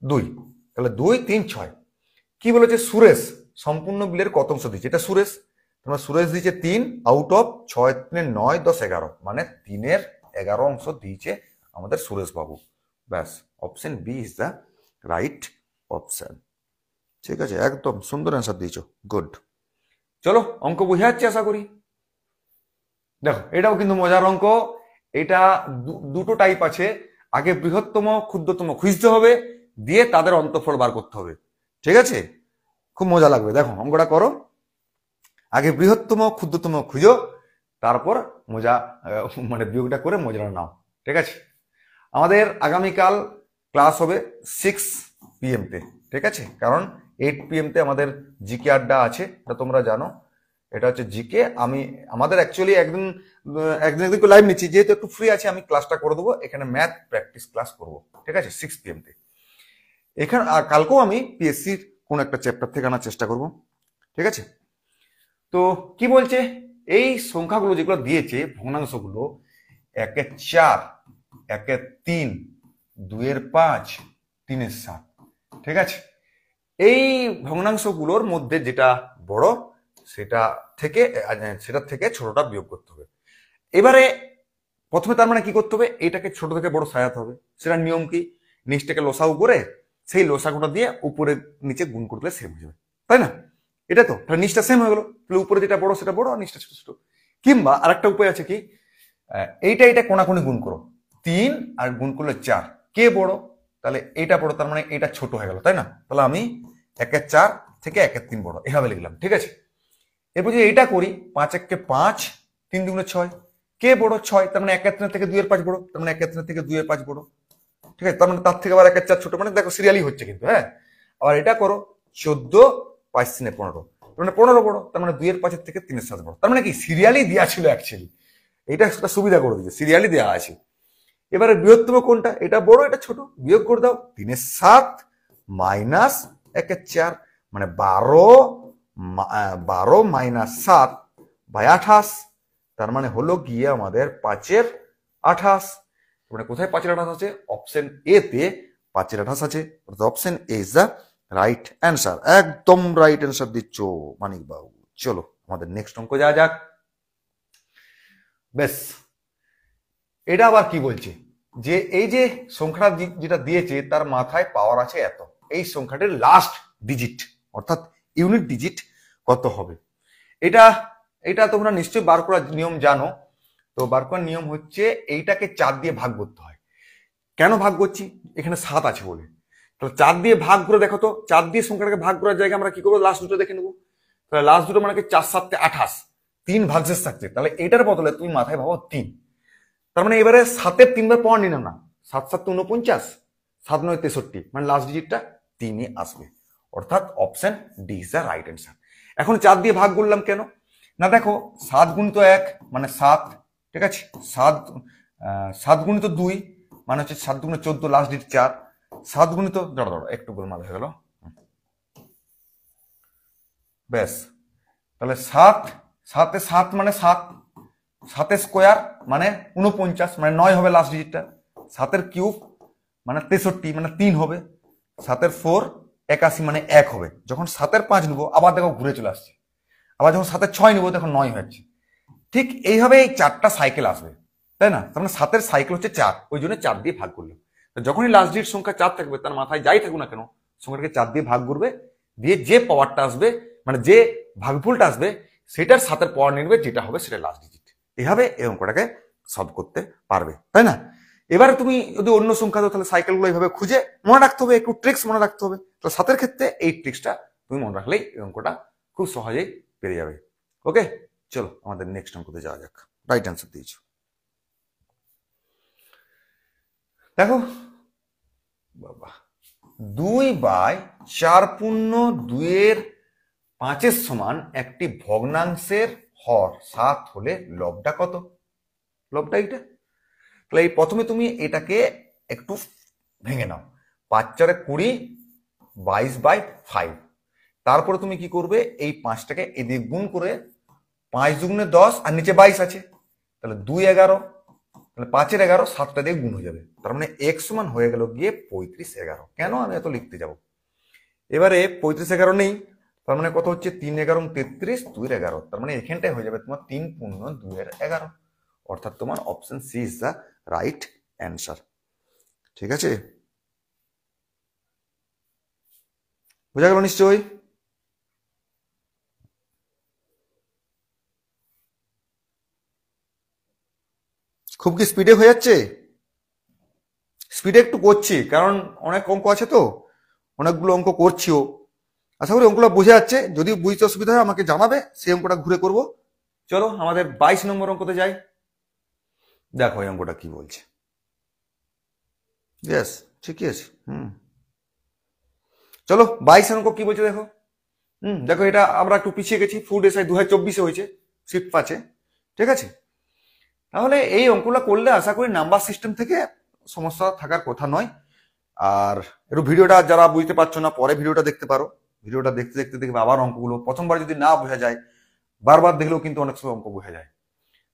2, তাহলে 2 3 6। কি বলেছে, সুরেশ সম্পূর্ণ বিলের কত অংশ দিয়েছে, এটা সুরেশ, তোমার সুরেশ দিয়েছে 3 আউট অফ 6 3 9 10 11, মানে 3-এর 11 অংশ দিয়েছে আমাদের সুরেশ বাবু। ব্যাস, option B is the right option. ঠিক আছে, একদম সুন্দর অ্যান্সার দিয়েছো, গুড। চলো, অঙ্ক বুঝে যাচ্ছে আশা করি। দেখো, এটাও কিন্তু মজার অঙ্ক। এটা দুটো টাইপ আছে, আগে বৃহত্তম ক্ষুদ্রতম খুঁজতে হবে, দিয়ে তাদের অন্তঃফল বার করতে হবে। ঠিক আছে, খুব মজা লাগবে। দেখো অঙ্কটা করো, আগে বৃহত্তম ক্ষুদ্রতম খুঁজো, তারপর মজা মানে বিয়োগটা করে মজাটা নাও। ঠিক আছে, আমাদের আগামীকাল ক্লাস হবে 6 PM তে। ঠিক আছে, কারণ 8 PM তে আমাদের জিকে আড্ডা আছে, এটা তোমরা জানো। এটা হচ্ছে জিকে। আমাদের অ্যাকচুয়ালি একদিন লাইভ নিচ্ছি, যেহেতু একটু ফ্রি আছে আমি ক্লাসটা করে দেবো, এখানে ম্যাথ প্র্যাকটিস ক্লাস করবো। ঠিক আছে, 6 PM তে। এখানে কালকেও আমি পিএসসির কোন একটা চ্যাপ্টার থেকে আনার চেষ্টা করব। ঠিক আছে, তো কি বলছে, এই সংখ্যাগুলো যেগুলো দিয়েছে ভগ্নাংশগুলো, 1-এর 4, 1-এর 3, 2-এর 5, 3-এর 7। ঠিক আছে, এই ভগ্নাংশগুলোর মধ্যে যেটা বড় সেটা থেকে ছোটটা বিয়োগ করতে হবে। এবারে প্রথমে তার মানে কি করতে হবে, এটাকে ছোট থেকে বড় সাজাতে হবে। সেটার নিয়ম কি, নিচটাকে লসাগু করে সেই লসাগুটা দিয়ে উপরে নিচে গুণ করলে সেম হয়ে যাবে, তাই না? এটা তো নিচটা সেম হয়ে গেল, তাহলে উপরে যেটা বড় সেটা বড় আর নিচটা ছোট ছোট। কিংবা আরেকটা উপায় আছে কি, এইটা কোনাকুনি গুণ করো, 3 আর গুণ করলে 4, কে বড়? তাহলে এইটা বড়, তার মানে এটা ছোট হয়ে গেল, তাই না? তাহলে আমি 1-এর 4 থেকে 1-এর 3 বড়, এভাবে লিখলাম। ঠিক আছে, এরপর যদি এইটা করি, 5-1-কে 5, 3 2 6, কে বড়? 6, তার মানে 1-এর 3 থেকে 2-এর 5 বড়, তার মানে 1-এর 3 থেকে 2-এর 5 বড়। ঠিক আছে, তার মানে তার থেকে আবার 1-এর 4 ছোট, মানে দেখো সিরিয়ালি হচ্ছে কিন্তু। হ্যাঁ, আবার এটা করো, 14 5 3 15, তার মানে 15 বড়, তার মানে 2-এর 5 থেকে 3-এর 7 বড়। তার মানে কি সিরিয়ালি দেওয়া ছিল অ্যাকচুয়ালি, এটা সুবিধা করে দিয়েছে, সিরিয়ালি দেওয়া আছে। এবারে বৃহত্তম কোনটা, এটা বড় এটা ছোট, বিয়োগ করে দাও, 3-এর 7 মাইনাস 1-এর 4, মানে 12 মাইনাস 7 বাই 28, তার মানে হলো গিয়ে আমাদের 5-এর 28। মানে কোথায় 5-এর 28 আছে, অপশন এ তে 5-এর 28 আছে, option A is the right answer. একদম রাইট অ্যান্সার দিচ্ছ মানিক বাবু। চলো আমাদের নেক্সট অঙ্ক যাওয়া যাক। বেশ, এটা আবার কি বলছে, যে এই যে সংখ্যাটা যেটা দিয়েছে তার মাথায় পাওয়ার আছে এত, এই সংখ্যাটির লাস্ট ডিজিট অর্থাৎ ইউনিট ডিজিট কত হবে। এটা তোমরা নিশ্চয়ই বার করার নিয়ম জানো। তো বার করার নিয়ম হচ্ছে, এইটাকে 4 দিয়ে ভাগ করতে হয়। কেন ভাগ করছি, এখানে 7 আছে বলে। তাহলে 4 দিয়ে ভাগ করে দেখো তো, 4 দিয়ে সংখ্যাটাকে ভাগ করার জায়গায় আমরা কি করবো, লাস্ট দুটো দেখে নেবো। তাহলে লাস্ট দুটো মানে কি, 4 7 28, 3 ভাগশেষ থাকছে, তাহলে এটার বদলে তুমি মাথায় ভাবো 3। তার মানে এবারে 7-এর 3 বার পাওয়ার নিলাম না, 7 7 49, 7 9 63, মানে লাস্ট ডিজিটটা 3-ই আসবে, অর্থাৎ option D is the right answer. এখন 4 দিয়ে ভাগ করলাম কেন না, দেখো 7 গুণিত 1 মানে 7। ঠিক আছে, 7 গুণিত 2 মানে হচ্ছে 7 গুণিত 14, লাস্ট ডিজিট 4। 7 গুণিত দাঁড়া একটু গোলমাল হয়ে গেল। ব্যাস, তাহলে 7 7 মানে 7, 7 স্কোয়ার মানে 49, মানে 9 হবে লাস্ট ডিজিটটা। 7-এর কিউব মানে 63, মানে 3 হবে। 7-এর 4 81, মানে 1 হবে। যখন 7-এর 5 নেবো আবার দেখো ঘুরে চলে আসছে, আবার যখন 7-এর 6 নেবো দেখো 9 হচ্ছে। ঠিক এইভাবে এই 4টা সাইকেল আসবে, তাই না? তার মানে 7-এর সাইকেল হচ্ছে 4, ওই জন্য 4 দিয়ে ভাগ করলো। যখনই লাস্ট ডিজিট সংখ্যা 4 থাকবে, তার মাথায় যাই থাকুক না কেন, সংখ্যাটাকে 4 দিয়ে ভাগ করবে, দিয়ে যে পাওয়ারটা আসবে, মানে যে ভাগফলটা আসবে, সেটার 7-এর পাওয়ার নেবে, যেটা হবে সেটা লাস্ট ডিজিট। এভাবে এই অঙ্কটাকে সলভ করতে পারবে, তাই না? এবারে তুমি যদি অন্য সংখ্যা দাও, তাহলে সাইকেলগুলো এইভাবে খুঁজে মনে রাখতে হবে, একটু ট্রিক্স মনে রাখতে হবে। তো 7-এর ক্ষেত্রে এই ট্রিক্সটা তুমি মনে রাখলেই এই অঙ্কটা খুব সহজেই পেরে যাবে। ওকে, চলো আমাদের নেক্সট অঙ্কতে যাওয়া যাক। রাইট অ্যান্সার দিয়েছো। দেখো বাবা, 2/4 পূর্ণ 2-এর 5-এর সমান একটি ভগ্নাংশের হর 7 হলে লবটা কত? লবটা এইটা। তাহলে এই প্রথমে তুমি এটাকে একটু ভেঙে নাও। 5 4 20, 22/5। তারপরে তুমি কি করবে, এই 5টাকে এদিকে গুণ করে 5 দুগুণে 10 আর নিচে 22 আছে, তাহলে 2 11, তাহলে 5 এর 11 7টা দিয়ে গুণ হয়ে যাবে। তার মানে x সমান হয়ে গেল গিয়ে 35 11। কেন আমি এত লিখতে যাব? এবারে 35 11 নেই, তার মানে কত হচ্ছে 3 11 33, 2 এর 11। তার মানে এখানটায় হয়ে যাবে তোমার 3 পূর্ণ 2 এর 11, অর্থাৎ তোমার option C is the right answer. ঠিক আছে, বোঝা গেল নিশ্চয়ই? খুব কি স্পিডে হয়ে যাচ্ছে? স্পিডে একটু করছি, কারণ অনেক অঙ্ক আছে তো, অনেকগুলো অঙ্ক করছিও। আশা করি অঙ্কগুলো বোঝা যাচ্ছে। যদি বুঝতে অসুবিধা হয় আমাকে জানাবে, সেই অঙ্কটা ঘুরে করব। চলো আমাদের 22 নম্বর অঙ্কতে যাই। দেখো এই অঙ্কটা কি বলছে। ইয়েস, ঠিকই আছে। চলো 22 অঙ্ক কি বলছে দেখো। দেখো এটা আমরা একটু পিছিয়ে গেছি, ফুড এসআই 2024-এ হয়েছে, শিফট 5-এ। ঠিক আছে, তাহলে এই অঙ্কগুলো করলে আশা করি নাম্বার সিস্টেম থেকে সমস্যা থাকার কথা নয়। আর একটু ভিডিওটা যারা বুঝতে পারছো না, পরে ভিডিওটা দেখতে পারো। ভিডিওটা দেখতে দেখতে দেখবে আবার অঙ্কগুলো, প্রথমবার যদি না বোঝা যায় বারবার দেখলেও কিন্তু অনেক সময় অঙ্ক বোঝা যায়।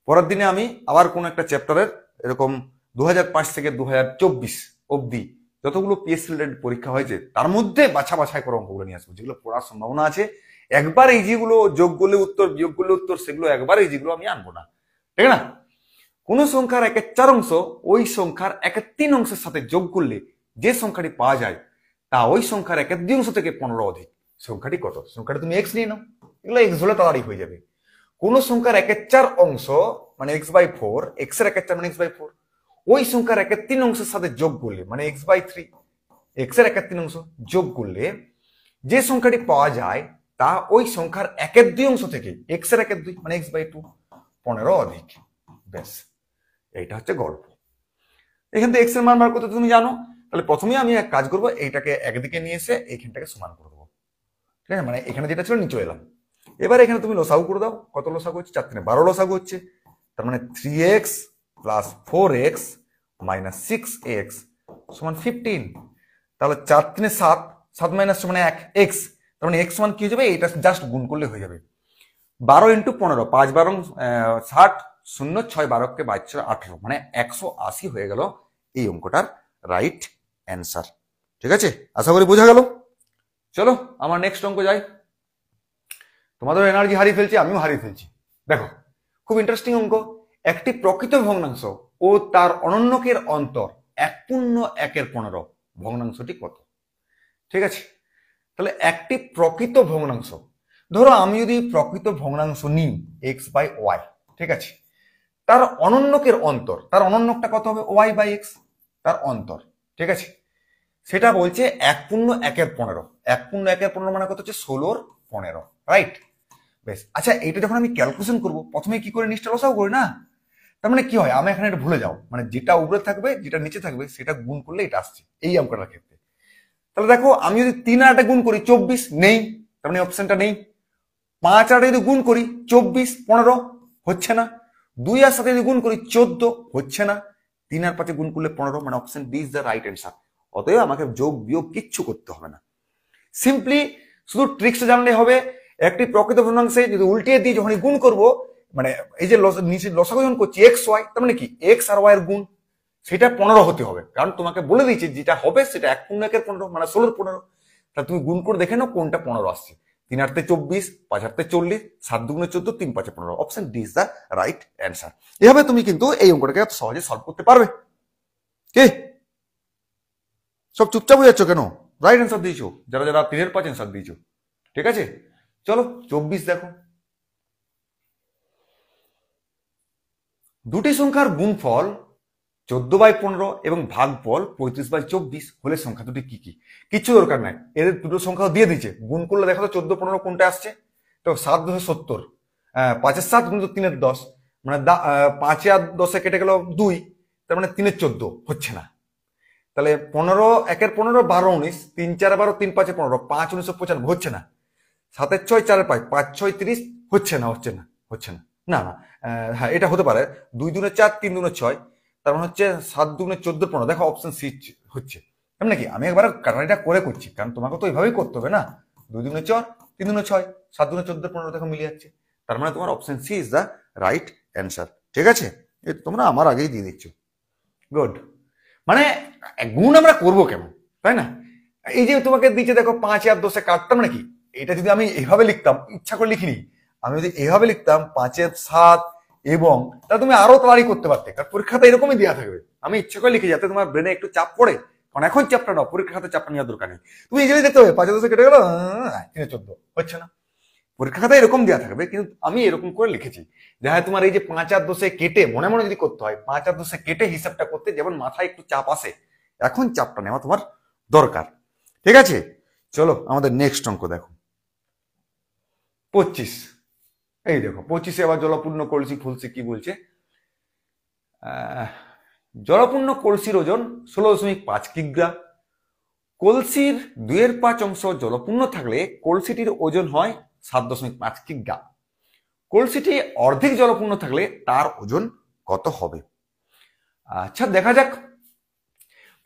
পরের দিনে আমি আবার কোন একটা চ্যাপ্টারের এরকম 2005 থেকে 2024 অবধি যতগুলো পিএসসি রিলেটেড পরীক্ষা হয়েছে তার মধ্যে বাছাই করে অঙ্কগুলো নিয়ে আসবো, যেগুলো পড়ার সম্ভাবনা আছে। একবার এই যেগুলো যোগ করলে উত্তর, বিয়োগ করলে উত্তর, সেগুলো একবার এই যেগুলো আমি আনবো না। ঠিক না? কোন সংখ্যার 1/4 অংশ ওই সংখ্যার 1/3 অংশের সাথে যোগ করলে যে সংখ্যাটি পাওয়া যায় তা ওই সংখ্যার 1/2 অংশ থেকে 15 অধিক। সংখ্যাটি কত? সংখ্যাটি তুমি এক্স নিয়ে নাও, এগুলো এক্স হলে তাড়াতাড়ি হয়ে যাবে। কোন সংখ্যার 1/4 অংশ মানে x/4, এক্স এর 1/4 মানে x/4, ওই সংখ্যার 1/3 অংশের সাথে যোগ করলে মানে x/3, এক্স এর 1/3 অংশ যোগ করলে যে সংখ্যাটি পাওয়া যায় তা ওই সংখ্যার 1/2 অংশ থেকে এক্স এর 1/2 মানে x/2 15 অধিক। ব্যাস, এইটা হচ্ছে গল্প। এখান থেকে এক্স এর মান বার করতে তুমি জানো, তাহলে প্রথমে আমি এক কাজ করবো, এইটাকে একদিকে নিয়ে এসে এইখানটাকে সমান করে দেবো। ঠিক আছে, মানে এখানে যেটা ছিল নিচে এলাম। এবার এখানে তুমি লসাগু করে দাও। কত লসাগু হচ্ছে? 4 3 12 লসাগু হচ্ছে। তার মানে 3x plus 4x minus 6x সমান 15। তাহলে 4 3 7, 7 মাইনাস মানে 1 x। তার মানে x সমান কি হয়ে যাবে? এটা জাস্ট গুণ করলে হয়ে যাবে 12 ইন্টু 15, 5 12 60, 0 6 12 কে 22 18, মানে 180 হয়ে গেল এই অঙ্কটার রাইট অ্যান্সার। ঠিক আছে, আশা করি বোঝা গেল। চলো আমার নেক্সট অঙ্ক যাই। তোমাদের এনার্জি হারিয়ে ফেলছি, আমিও হারিয়ে ফেলছি। দেখো খুব ইন্টারেস্টিং অঙ্ক। একটি প্রকৃত ভগ্নাংশ ও তার অনন্যকের অন্তর 1/1/15, ভগ্নাংশটি কত? ঠিক আছে, তাহলে একটি প্রকৃত ভগ্নাংশ, ধরো আমি যদি প্রকৃত ভগ্নাংশ নিই x/y, ঠিক আছে, তার অনন্যকের অন্তর, তার অনন্যকটা কত হবে? y/x, তার অন্তর। ঠিক আছে, সেটা বলছে 1/1/15। 1/1/15 মানে কত হচ্ছে? 16/15, রাইট? বেশ, আচ্ছা এইটা যখন আমি ক্যালকুলেশন করব প্রথমে কি করে? নিচটা লসাগু করি না? তার মানে কি হয়, আমি এখানে এটা ভুলে যাও, মানে যেটা উপরে থাকবে যেটা নিচে থাকবে সেটা গুণ করলে এটা আসছে এই অঙ্কটার ক্ষেত্রে। তাহলে দেখো আমি যদি 3 আর 8 গুণ করি 24, নেই, তার মানে অপশনটা নেই। 5 আর যদি গুণ করি 24 15, হচ্ছে না। 2 আর 7 যদি গুণ করি 14, হচ্ছে না। 3 আর 5 গুণ করলে 15, মানে option B is the right answer. অতএব আমাকে যোগ বিয়োগ কিচ্ছু করতে হবে না, সিম্পলি শুধু ট্রিক্সটা জানলে হবে। একটি প্রকৃত ভগ্নাংশে যদি উল্টিয়ে দিয়ে যখন গুণ করব, মানে এই যে নিচে লসাগু যখন করছি x/y, তার মানে কি x আর y এর গুণ, সেটা 15 হতে হবে। কারণ তোমাকে বলে দিয়েছে যেটা হবে সেটা 1/1/15 মানে 16/15। তাহলে তুমি গুণ করে দেখে নাও কোনটা 15 আসছে। 3 8 24, 5 8 40, 7 2 14, 3 5 15, option D is the right answer. এভাবে তুমি কিন্তু এই অঙ্কটাকে সহজে সলভ করতে পারবে। কে সব চুপচাপ হয়ে যাচ্ছ কেন? রাইট অ্যান্সার দিয়েছো যারা যারা 3 এর 5 অ্যান্সার দিয়েছো। ঠিক আছে, চলো 24 দেখো। দুটি সংখ্যার গুণফল 14/15 এবং ভাগফল 35/24 হলে সংখ্যা দুটি কি কি? কিছু দরকার নাই, এদের দুটো সংখ্যা দিয়ে দিচ্ছে, গুণ করলে দেখো তো 14 15 কোনটা আসছে? তো 7 10 70, 5 এর 7 গুণ 3 এর 10, মানে 5 আর 10 কেটে গেল 2, তার মানে 3 এর 14, হচ্ছে না। তাহলে 15 1 এর 15 12 19, 3 4 12, 3 5 15, 5 1995, হচ্ছে না। 7 এর 6 4 এর 5, 5 6 30, হচ্ছে না, হচ্ছে না, হচ্ছে না, না না, হ্যাঁ এটা হতে পারে 2 দুনে 4 3 দুনে 6, তার মানে হচ্ছে 7 দুনে 14 15। দেখো অপশন সি হচ্ছে। এমন কি আমি একবার কাটারিটা করে করছি, কারণ তোমাকে তো এইভাবেই করতে হবে না। 2 দুনে 4 3 দুনে 6 7 দুনে 14 15 দেখো মিলে যাচ্ছে। তার মানে তোমার option C is the right answer. ঠিক আছে, এই তোমরা আমার আগেই দিয়ে দিচ্ছ। গুড। মানে গুণ আমরা করবো কেমন, তাই না? এই যে তোমাকে দিচ্ছে দেখো 5 আর 10 কাটতাম নাকি, এটা যদি আমি এইভাবে লিখতাম, ইচ্ছা করে লিখিনি, আমি যদি এইভাবে লিখতাম 5 এর 7 এবং, তাহলে তুমি আরো তাড়াতাড়ি করতে পারতে, কারণ পরীক্ষাতে এরকমই দেওয়া থাকবে। আমি ইচ্ছা করে লিখি যাতে তোমার ব্রেনে একটু চাপ পড়ে, কারণ এখন চাপটা নাও, পরীক্ষার খাতে চাপটা নেওয়ার দরকার নেই। তুমি ইজিলি দেখতে হবে 5 আর 10 কেটে গেল 3 14, হচ্ছে না? পরীক্ষা খাতায় এরকম দেওয়া থাকবে, কিন্তু আমি এরকম করে লিখেছি যে হ্যাঁ তোমার এই যে 5 আর 10 কেটে মনে মনে যদি করতে হয়, 5 আর 10 কেটে হিসাবটা করতে যেমন মাথায় একটু চাপ আসে, এখন চাপটা নেওয়া তোমার দরকার। ঠিক আছে, চলো আমাদের নেক্সট অঙ্ক দেখো 25। এই দেখো 25 আবার জলপূর্ণ কলসি ফুলসি কি বলছে, জলপূর্ণ কলসির ওজন 16.5 কিগ্রা। কলসির 2/5 অংশ জলপূর্ণ থাকলে কলসিটির ওজন হয় 7.5 কিগ্রা। কলসিটি অর্ধেক জলপূর্ণ থাকলে তার ওজন কত হবে? আচ্ছা দেখা যাক।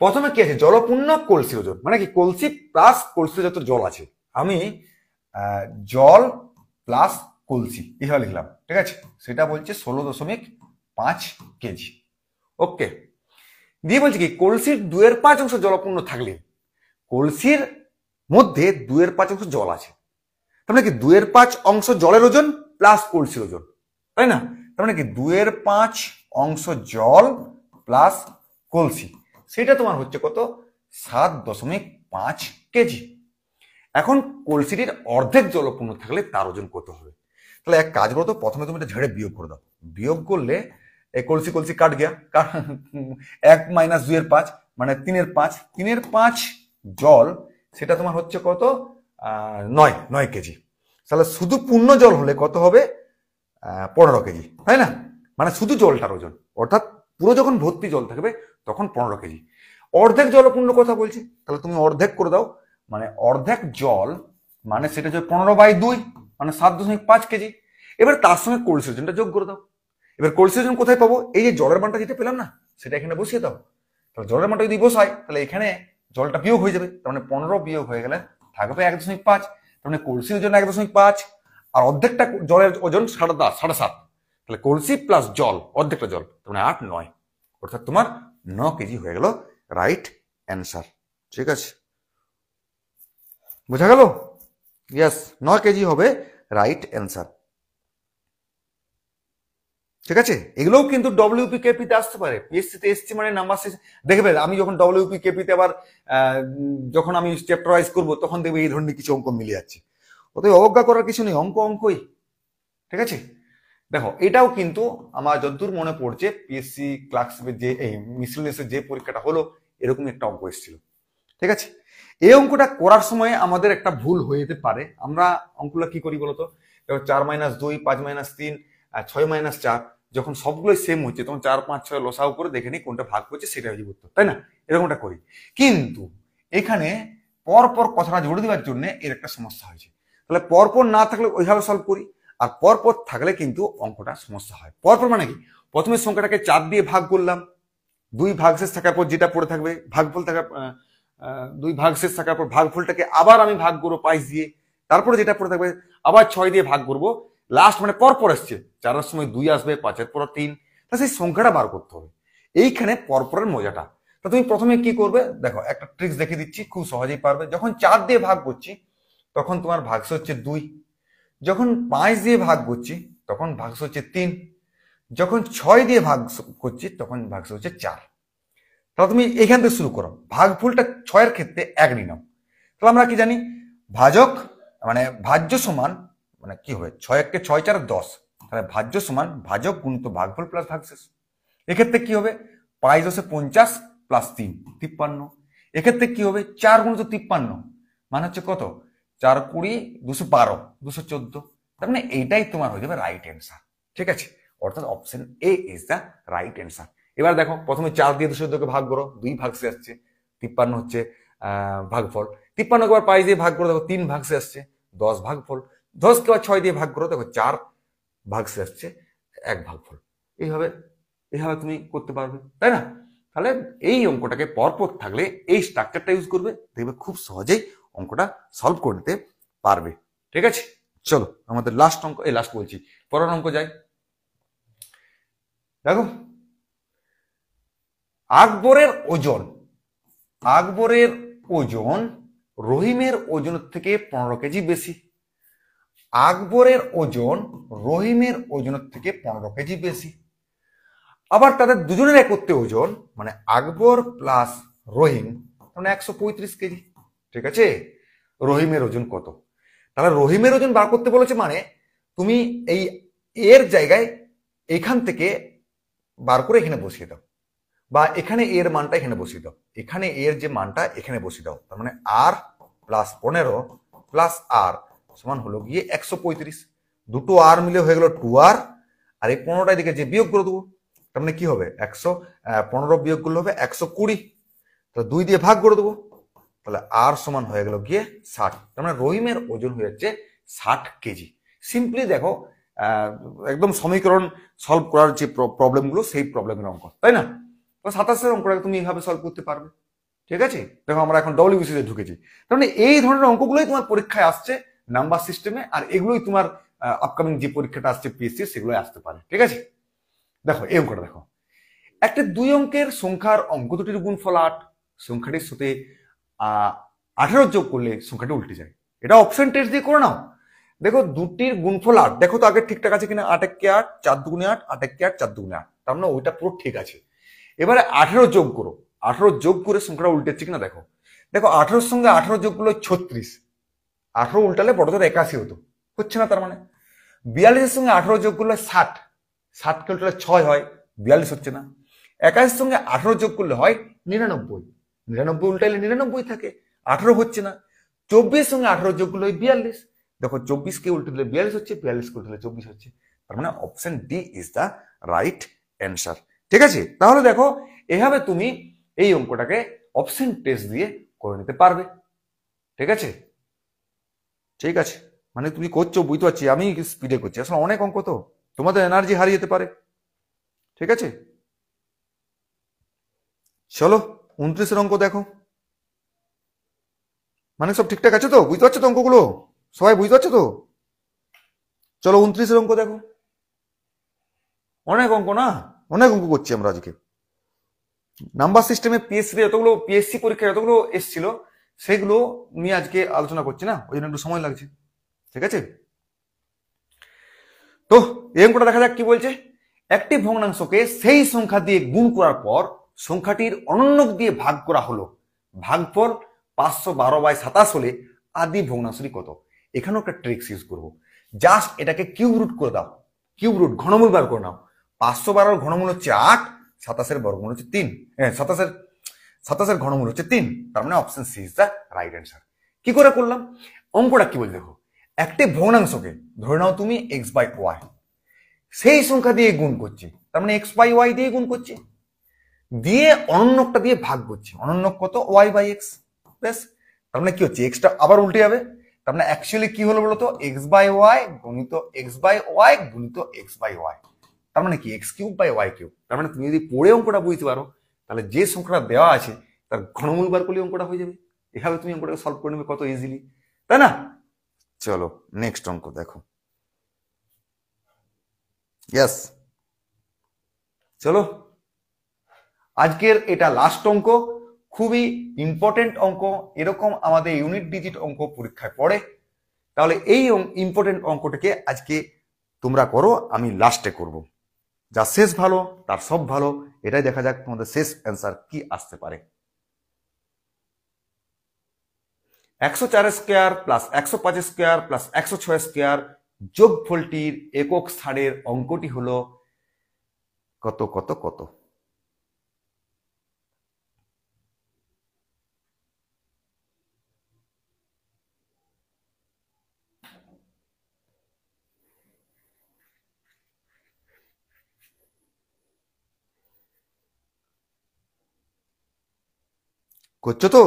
প্রথমে কি আছে, জলপূর্ণ কলসি ওজন মানে কি, কলসি প্লাস কলসি যত জল আছে, আমি জল প্লাস কলসি এইভাবে লিখলাম। ঠিক আছে, সেটা বলছে 16.5 কেজি। ওকে, দিয়ে বলছে কি কলসির 2/5 অংশ জলপূর্ণ থাকলে কলসির মধ্যে 2/5 অংশ জল আছে, তার মানে কি 2/5 অংশ জলের ওজন প্লাস কলসির ওজন, তাই না? তার মানে কি 2/5 অংশ জল প্লাস কলসি, সেটা তোমার হচ্ছে কত, 7.5 কেজি। এখন কলসিটির অর্ধেক জলপূর্ণ থাকলে তার ওজন কত হবে? তাহলে এক কাজ করো তো, প্রথমে তুমি এটা ঝেড়ে বিয়োগ করে দাও। বিয়োগ করলে কলসি কলসি কাট গিয়া, 1 - 2/5 মানে 3/5, 3/5 জল, সেটা তোমার হচ্ছে কত, 9 কেজি। তাহলে শুধু পূর্ণ জল হলে কত হবে, 15 কেজি, তাই না? মানে শুধু জলটার ওজন, অর্থাৎ পুরো যখন ভর্তি জল থাকবে তখন 15 কেজি। অর্ধেক জলপূর্ণ কথা বলছি, তাহলে তুমি অর্ধেক করে দাও, মানে অর্ধেক জল মানে সেটা হচ্ছে 15/2 মানে 7.5 কেজি। এবার তার সঙ্গে কলসির ওজনটা যোগ করে দাও। এবার কলসির ওজন কোথায় পাবো, এই যে জলের মানটা যেটা পেলাম না, সেটা এখানে বসিয়ে দাও। তাহলে জলের মানটা যদি বসাই, তাহলে এখানে জলটা বিয়োগ হয়ে যাবে, তার মানে 15 বিয়োগ হয়ে গেলে থাকবে 1.5, তার মানে কলসির ওজন 1.5 আর অর্ধেকটা জলের ওজন 7.5, তাহলে কলসি প্লাস জল অর্ধেকটা জল, তার মানে 8 9, অর্থাৎ তোমার 9 কেজি হয়ে গেল রাইট অ্যান্সার। ঠিক আছে, বোঝা গেল? ইয়েস, 9 কেজি হবে রাইট অ্যান্সার। ঠিক আছে, এগুলোও কিন্তু WPKP তে আসতে পারে, পিএসসি তে এসছি মানে নাম্বার দেখবে। আমি যখন WPKP তে আবার যখন আমি চ্যাপ্টার ওয়াইজ করবো, তখন দেখবে এই ধরনের কিছু অঙ্ক মিলে যাচ্ছে। অতএব অবজ্ঞা করার কিছু নেই, অঙ্ক অঙ্কই। ঠিক আছে, দেখো এটাও কিন্তু আমার যতদূর মনে পড়ছে পিএসসি ক্লার্কশিপের যে এই মিসেলেনিয়াসের যে পরীক্ষাটা হলো, এরকম একটা অঙ্ক এসেছিল। ঠিক আছে, এই অঙ্কটা করার সময় আমাদের একটা ভুল হয়ে যেতে পারে। আমরা অঙ্কগুলো কি করি বলতো, 4 - 2 5 - 3 6 - 4, যখন সবগুলোই সেম হচ্ছে তখন 4 5 6 লসাও করে দেখে নিই কোনটা ভাগ করছে, সেটা হচ্ছে উত্তর, তাই না? এরকমটা করি। কিন্তু এখানে পরপর কথাটা জুড়ে দেওয়ার জন্য এর একটা সমস্যা হয়েছে। তাহলে পরপর না থাকলে ওইভাবে সলভ করি, আর পরপর থাকলে কিন্তু অঙ্কটা সমস্যা হয়। পরপর মানে কি, প্রথমে সংখ্যাটাকে 4 দিয়ে ভাগ করলাম, 2 ভাগশেষ থাকার পর যেটা পড়ে থাকবে ভাগফল থাকার 2 ভাগশেষ থাকার পর ভাগফলটাকে আবার আমি ভাগ করবো 5 দিয়ে, তারপরে যেটা পড়ে থাকবে আবার 6 দিয়ে ভাগ করবো। লাস্ট মানে পরপর আসছে, 4 এর সময় 2 আসবে, 5 এর পর 3, তা সেই সংখ্যাটা বার করতে হবে। এইখানে পরপরের মজাটা। তা তুমি প্রথমে কি করবে দেখো, একটা ট্রিক্স দেখে দিচ্ছি, খুব সহজেই পারবে। যখন 4 দিয়ে ভাগ করছি তখন তোমার ভাগশেষ হচ্ছে 2, যখন 5 দিয়ে ভাগ করছি তখন ভাগশেষ হচ্ছে 3, যখন 6 দিয়ে ভাগ করছি তখন ভাগশেষ হচ্ছে 4। তাহলে তুমি এখান থেকে শুরু করো, ভাগফলটা 6 এর ক্ষেত্রে 1 নিয়ে নাও। তাহলে আমরা কি জানি, ভাজক মানে ভাজ্য সমান মানে কি হবে, 6 1 6 4 10, তাহলে ভাজ্য সমান ভাজক গুণিত ভাগফল প্লাস ভাগশেষ। এক্ষেত্রে কি হবে, 5 10 50 প্লাস 3 53। এক্ষেত্রে কি হবে, 4 গুণিত 53 মানে হচ্ছে কত, 4 20 212 214। তার মানে এইটাই তোমার হয়ে যাবে রাইট অ্যান্সার। ঠিক আছে, অর্থাৎ option A is the right answer. এবার দেখো প্রথমে 4 দিয়ে 214কে ভাগ করো, 2 ভাগসে আসছে, 53 হচ্ছে ভাগফল। 53 কে আবার 5 দিয়ে ভাগ করো, দেখো 3 ভাগসে আসছে, 10 ভাগফল। 10 কে আবার 6 দিয়ে ভাগ করো, দেখো 4 ভাগসে আসছে 1/4। এইভাবে এইভাবে তুমি করতে পারবে, তাই না? তাহলে এই অঙ্কটাকে পরপর থাকলে এই স্ট্রাকচারটা ইউজ করবে, দেখবে খুব সহজেই অঙ্কটা সলভ করে নিতে পারবে। ঠিক আছে, চলো আমাদের লাস্ট অঙ্ক, লাস্ট বলছি, পরের অঙ্ক যাই। দেখো, আকবরের ওজন রহিমের ওজনের থেকে 15 কেজি বেশি। আকবরের ওজন রহিমের ওজনের থেকে 15 কেজি বেশি। আবার তাদের দুজনের একত্রে ওজন মানে আকবর প্লাস রহিম মানে 135 কেজি। ঠিক আছে, রহিমের ওজন কত? তাহলে রহিমের ওজন বার করতে বলেছে, মানে তুমি এই এর জায়গায় এখান থেকে বার করে এখানে বসিয়ে দাও, বা এখানে এর মানটা এখানে বসিয়ে দাও, এখানে এর যে মানটা এখানে বসিয়ে দাও। তার মানে আর প্লাস 15 প্লাস আর সমান হলো গিয়ে 135। দুটো আর মিলে হয়ে গেল 2r, আর এই 15টা দিকে যে বিয়োগ করে দেবো, তার মানে কি হবে 115 বিয়োগ করলে হবে 120, তো 2 দিয়ে ভাগ করে দেবো, তাহলে আর সমান হয়ে গেল গিয়ে 60। তার মানে রহিমের ওজন হয়ে যাচ্ছে 60 কেজি। সিম্পলি দেখো, একদম সমীকরণ সলভ করার যে প্রবলেমগুলো সেই প্রবলেমের অঙ্ক, তাই না? তো 27-এর অঙ্কটা তুমি এইভাবে সলভ করতে পারবে। ঠিক আছে, দেখো আমরা এখন ডব্লিউবিসি তে ঢুকেছি। তার মানে এই ধরনের অঙ্কগুলোই তোমার পরীক্ষায় আসছে নাম্বার সিস্টেমে, আর এগুলোই তোমার আপকামিং যে পরীক্ষাটা আসছে পিএসসি সেগুলোই আসতে পারে। ঠিক আছে, দেখো এই অঙ্কটা দেখো, একটা 2 অঙ্কের সংখ্যার অঙ্ক দুটির গুণফল 8, সংখ্যাটির সাথে 18 যোগ করলে সংখ্যাটি উল্টে যায়। এটা অপশন টেস্ট দিয়ে করে নাও। দেখো দুটির গুণফল 8, দেখো তো আগে ঠিকঠাক আছে কিনা, 8 একে 8, 4 দুগুণে 8, 8 একে 8, 4 দুগুণে 8, তার মানে ওইটা পুরো ঠিক আছে। এবারে 18 যোগ করো, 18 যোগ করে সংখ্যাটা উল্টেছে কিনা দেখো। দেখো 18 সঙ্গে 18 যোগ করলে 36, 18 উল্টালে বড়দের 81 হতো, হচ্ছে না। তার মানে 42-এর সঙ্গে 18 যোগ করলে 60, 60 কে উল্টালে 6 হয়, 42 হচ্ছে না। 81-এর সঙ্গে 18 যোগ করলে হয় 99, 99 উল্টাইলে 99 থাকে, 18 হচ্ছে না। 24-এর সঙ্গে 18 যোগ করলে 42, দেখো 24 কে উল্টে দিলে 42 হচ্ছে, 42 কে উল্টে দিলে 24 হচ্ছে। তার মানে option D is the right answer. ঠিক আছে, তাহলে দেখো এভাবে তুমি এই অঙ্কটাকে অপশন টেস্ট দিয়ে করে নিতে পারবে। ঠিক আছে, ঠিক আছে, মানে তুমি করছো বুঝতে পারছি, আমি স্পিডে করছি, আসলে অনেক অঙ্ক তো তোমাদের এনার্জি হারিয়ে যেতে পারে। ঠিক আছে, চলো 29-এর অঙ্ক দেখো। মানে সব ঠিকঠাক আছে তো, বুঝতে পারছো তো অঙ্কগুলো, সবাই বুঝতে পারছো তো? চলো 29-এর অঙ্ক দেখো। অনেক অঙ্ক না, অনেক অঙ্ক করছি আমরা আজকে। নাম্বার সিস্টেমে পিএসসি পরীক্ষায় যতগুলো এসেছিল সেগুলো নিয়ে আজকে আলোচনা করছি না, ওই জন্য একটু সময় লাগছে। ঠিক আছে, তো এই অঙ্কটা দেখা যাক কি বলছে। একটি ভগ্নাংশকে সেই সংখ্যা দিয়ে গুণ করার পর সংখ্যাটির অনন্যক দিয়ে ভাগ করা হলো, ভাগফল 512/27 হলে আদি ভগ্নাংশটি কত? এখানেও একটা ট্রিক্স ইউজ করবো, জাস্ট এটাকে কিউব রুট করে দাও, কিউব রুট ঘনমূল বার করে নাও। 512-এর ঘনমূল হচ্ছে 8, 27-এর বর্গমূল হচ্ছে 3, 27-এর ঘনমূল হচ্ছে 3, তার মানে option C is the right answer. কি করে করলাম, অঙ্কটা কি বলে দেখো, একটি ভগ্নাংশকে ধরে নাও তুমি x/y, সেই সংখ্যা দিয়ে গুণ করছি, তার মানে x/y দিয়ে গুণ করছি, দিয়ে অনন্যকটা দিয়ে ভাগ করছি, অনন্যক কত y/x, বেশ। তার মানে কি হচ্ছে, এক্সটা আবার উল্টে যাবে, তার মানে অ্যাকচুয়ালি কি হলো বলতো, x/y গুণিত x/y গুণিত x/y, তার মানে কি x³/y³। তার মানে তুমি যদি পড়ে অঙ্কটা বুঝতে পারো তাহলে যে সংখ্যাটা দেওয়া আছে তার ঘনমূল বার করলে অঙ্কটা হয়ে যাবে। এভাবে তুমি অঙ্কটাকে সলভ করে নেবে কত ইজিলি, তাই না? চলো নেক্সট অঙ্ক দেখো। ইয়েস, চলো আজকের এটা লাস্ট অঙ্ক, খুবই ইম্পর্টেন্ট অঙ্ক, এরকম আমাদের ইউনিট ডিজিট অঙ্ক পরীক্ষায় পড়ে। তাহলে এই ইম্পর্টেন্ট অঙ্কটাকে আজকে তোমরা করো, আমি লাস্টে করব। যা শেষ ভালো তার সব ভালো, এটাই দেখা যাক তোমাদের শেষ অ্যান্সার কি আসতে পারে। 104 square plus 105 square plus 106 square যোগফলটির একক স্থানের অঙ্কটি হলো কত কত কত? করছো তো?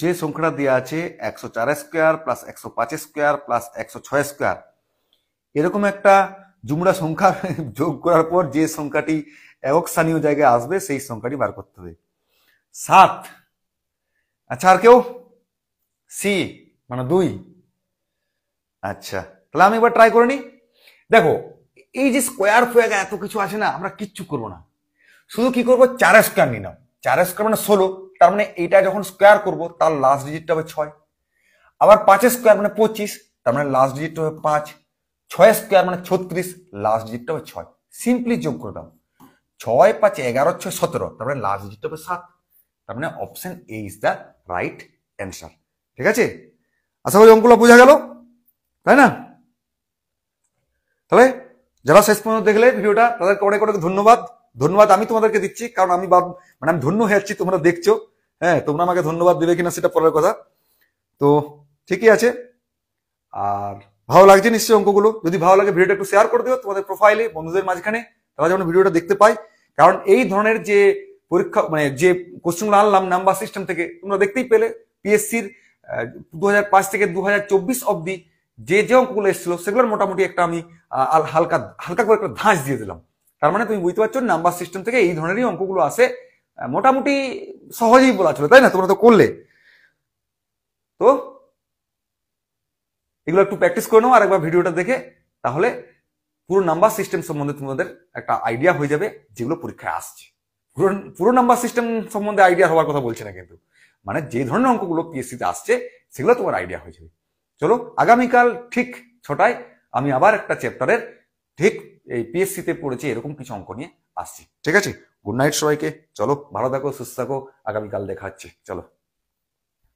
যে সংখ্যাটা দেওয়া আছে 104 square plus 105 square plus 106 square, এরকম একটা জুমড়া সংখ্যা যোগ করার পর যে সংখ্যাটি একক স্থানীয় জায়গায় আসবে সেই সংখ্যাটি বার করতে হবে। 7। আচ্ছা, আর কেউ? সি মানে 2। আচ্ছা, তাহলে আমি এবার ট্রাই করে নি। দেখো, এই যে স্কোয়ার ফোয়ার এত কিছু আছে না, আমরা কিচ্ছু করবো না, শুধু কি করবো, 4 স্কোয়ার নিয়ে নাও। 4 স্কোয়ার মানে 16, তার মানে এইটা যখন স্কোয়ার করবো তার লাস্ট ডিজিটটা হবে 6। আবার 5 স্কোয়ার মানে 25, তার মানে লাস্ট ডিজিটটা হবে 5। 6 স্কোয়ার মানে 36, লাস্ট ডিজিটটা হবে 6। সিম্পলি যোগ করে দাও, 6 5 11 6 17, তার মানে লাস্ট ডিজিটটা হবে 7। তার মানে option A is the right answer. ঠিক আছে, আশা করি অঙ্কগুলো বোঝা গেল, তাই না? তাহলে যারা শেষ পর্যন্ত দেখলে ভিডিওটা তাদেরকে অনেক অনেক ধন্যবাদ। ধন্যবাদ আমি তোমাদেরকে দিচ্ছি, কারণ আমি মানে আমি ধন্য হয়ে যাচ্ছি তোমরা দেখছো। হ্যাঁ, তোমরা আমাকে ধন্যবাদ দেবে কিনা সেটা পরের কথা। তো ঠিকই আছে, আর ভালো লাগছে নিশ্চয়ই অঙ্কগুলো। যদি ভালো লাগে ভিডিওটা একটু শেয়ার করে দিও তোমাদের প্রোফাইলে, বন্ধুদের মাঝখানে, তারা যেন ভিডিওটা দেখতে পায়। কারণ এই ধরনের যে পরীক্ষা, মানে যে কোশ্চেনগুলো আনলাম নাম্বার সিস্টেম থেকে, তোমরা দেখতেই পেলে পিএসসির 2005 থেকে 2024 অব্দি যে যে অঙ্কগুলো এসেছিল সেগুলোর মোটামুটি একটা আমি হালকা হালকা করে একটা ধাঁচ দিয়ে দিলাম। তার মানে তুমি বুঝতে পারছো নাম্বার সিস্টেম থেকে এই ধরনেরই অঙ্কগুলো আসে, মোটামুটি সহজেই বলা ছিল, তাই না? তোমরা তো করলে, তো এগুলো একটু প্র্যাকটিস করে নাও আর একবার ভিডিওটা দেখে, তাহলে পুরো নাম্বার সিস্টেম সম্বন্ধে তোমাদের একটা আইডিয়া হয়ে যাবে যেগুলো পরীক্ষায় আসছে। পুরো নাম্বার সিস্টেম সম্বন্ধে আইডিয়া হওয়ার কথা বলছে না কিন্তু, মানে যে ধরনের অঙ্কগুলো পিএসসিতে আসছে সেগুলো তোমার আইডিয়া হয়ে যাবে। চলো, আগামীকাল ঠিক 6টায় আমি আবার একটা চ্যাপ্টারের ঠিক এই পিএসসিতে পড়েছি এরকম কিছু অঙ্ক নিয়ে আসছি। ঠিক আছে, গুড নাইট সবাইকে। চলো, ভালো থাকো, সুস্থ থাকো, আগামীকাল দেখা হচ্ছে। চলো।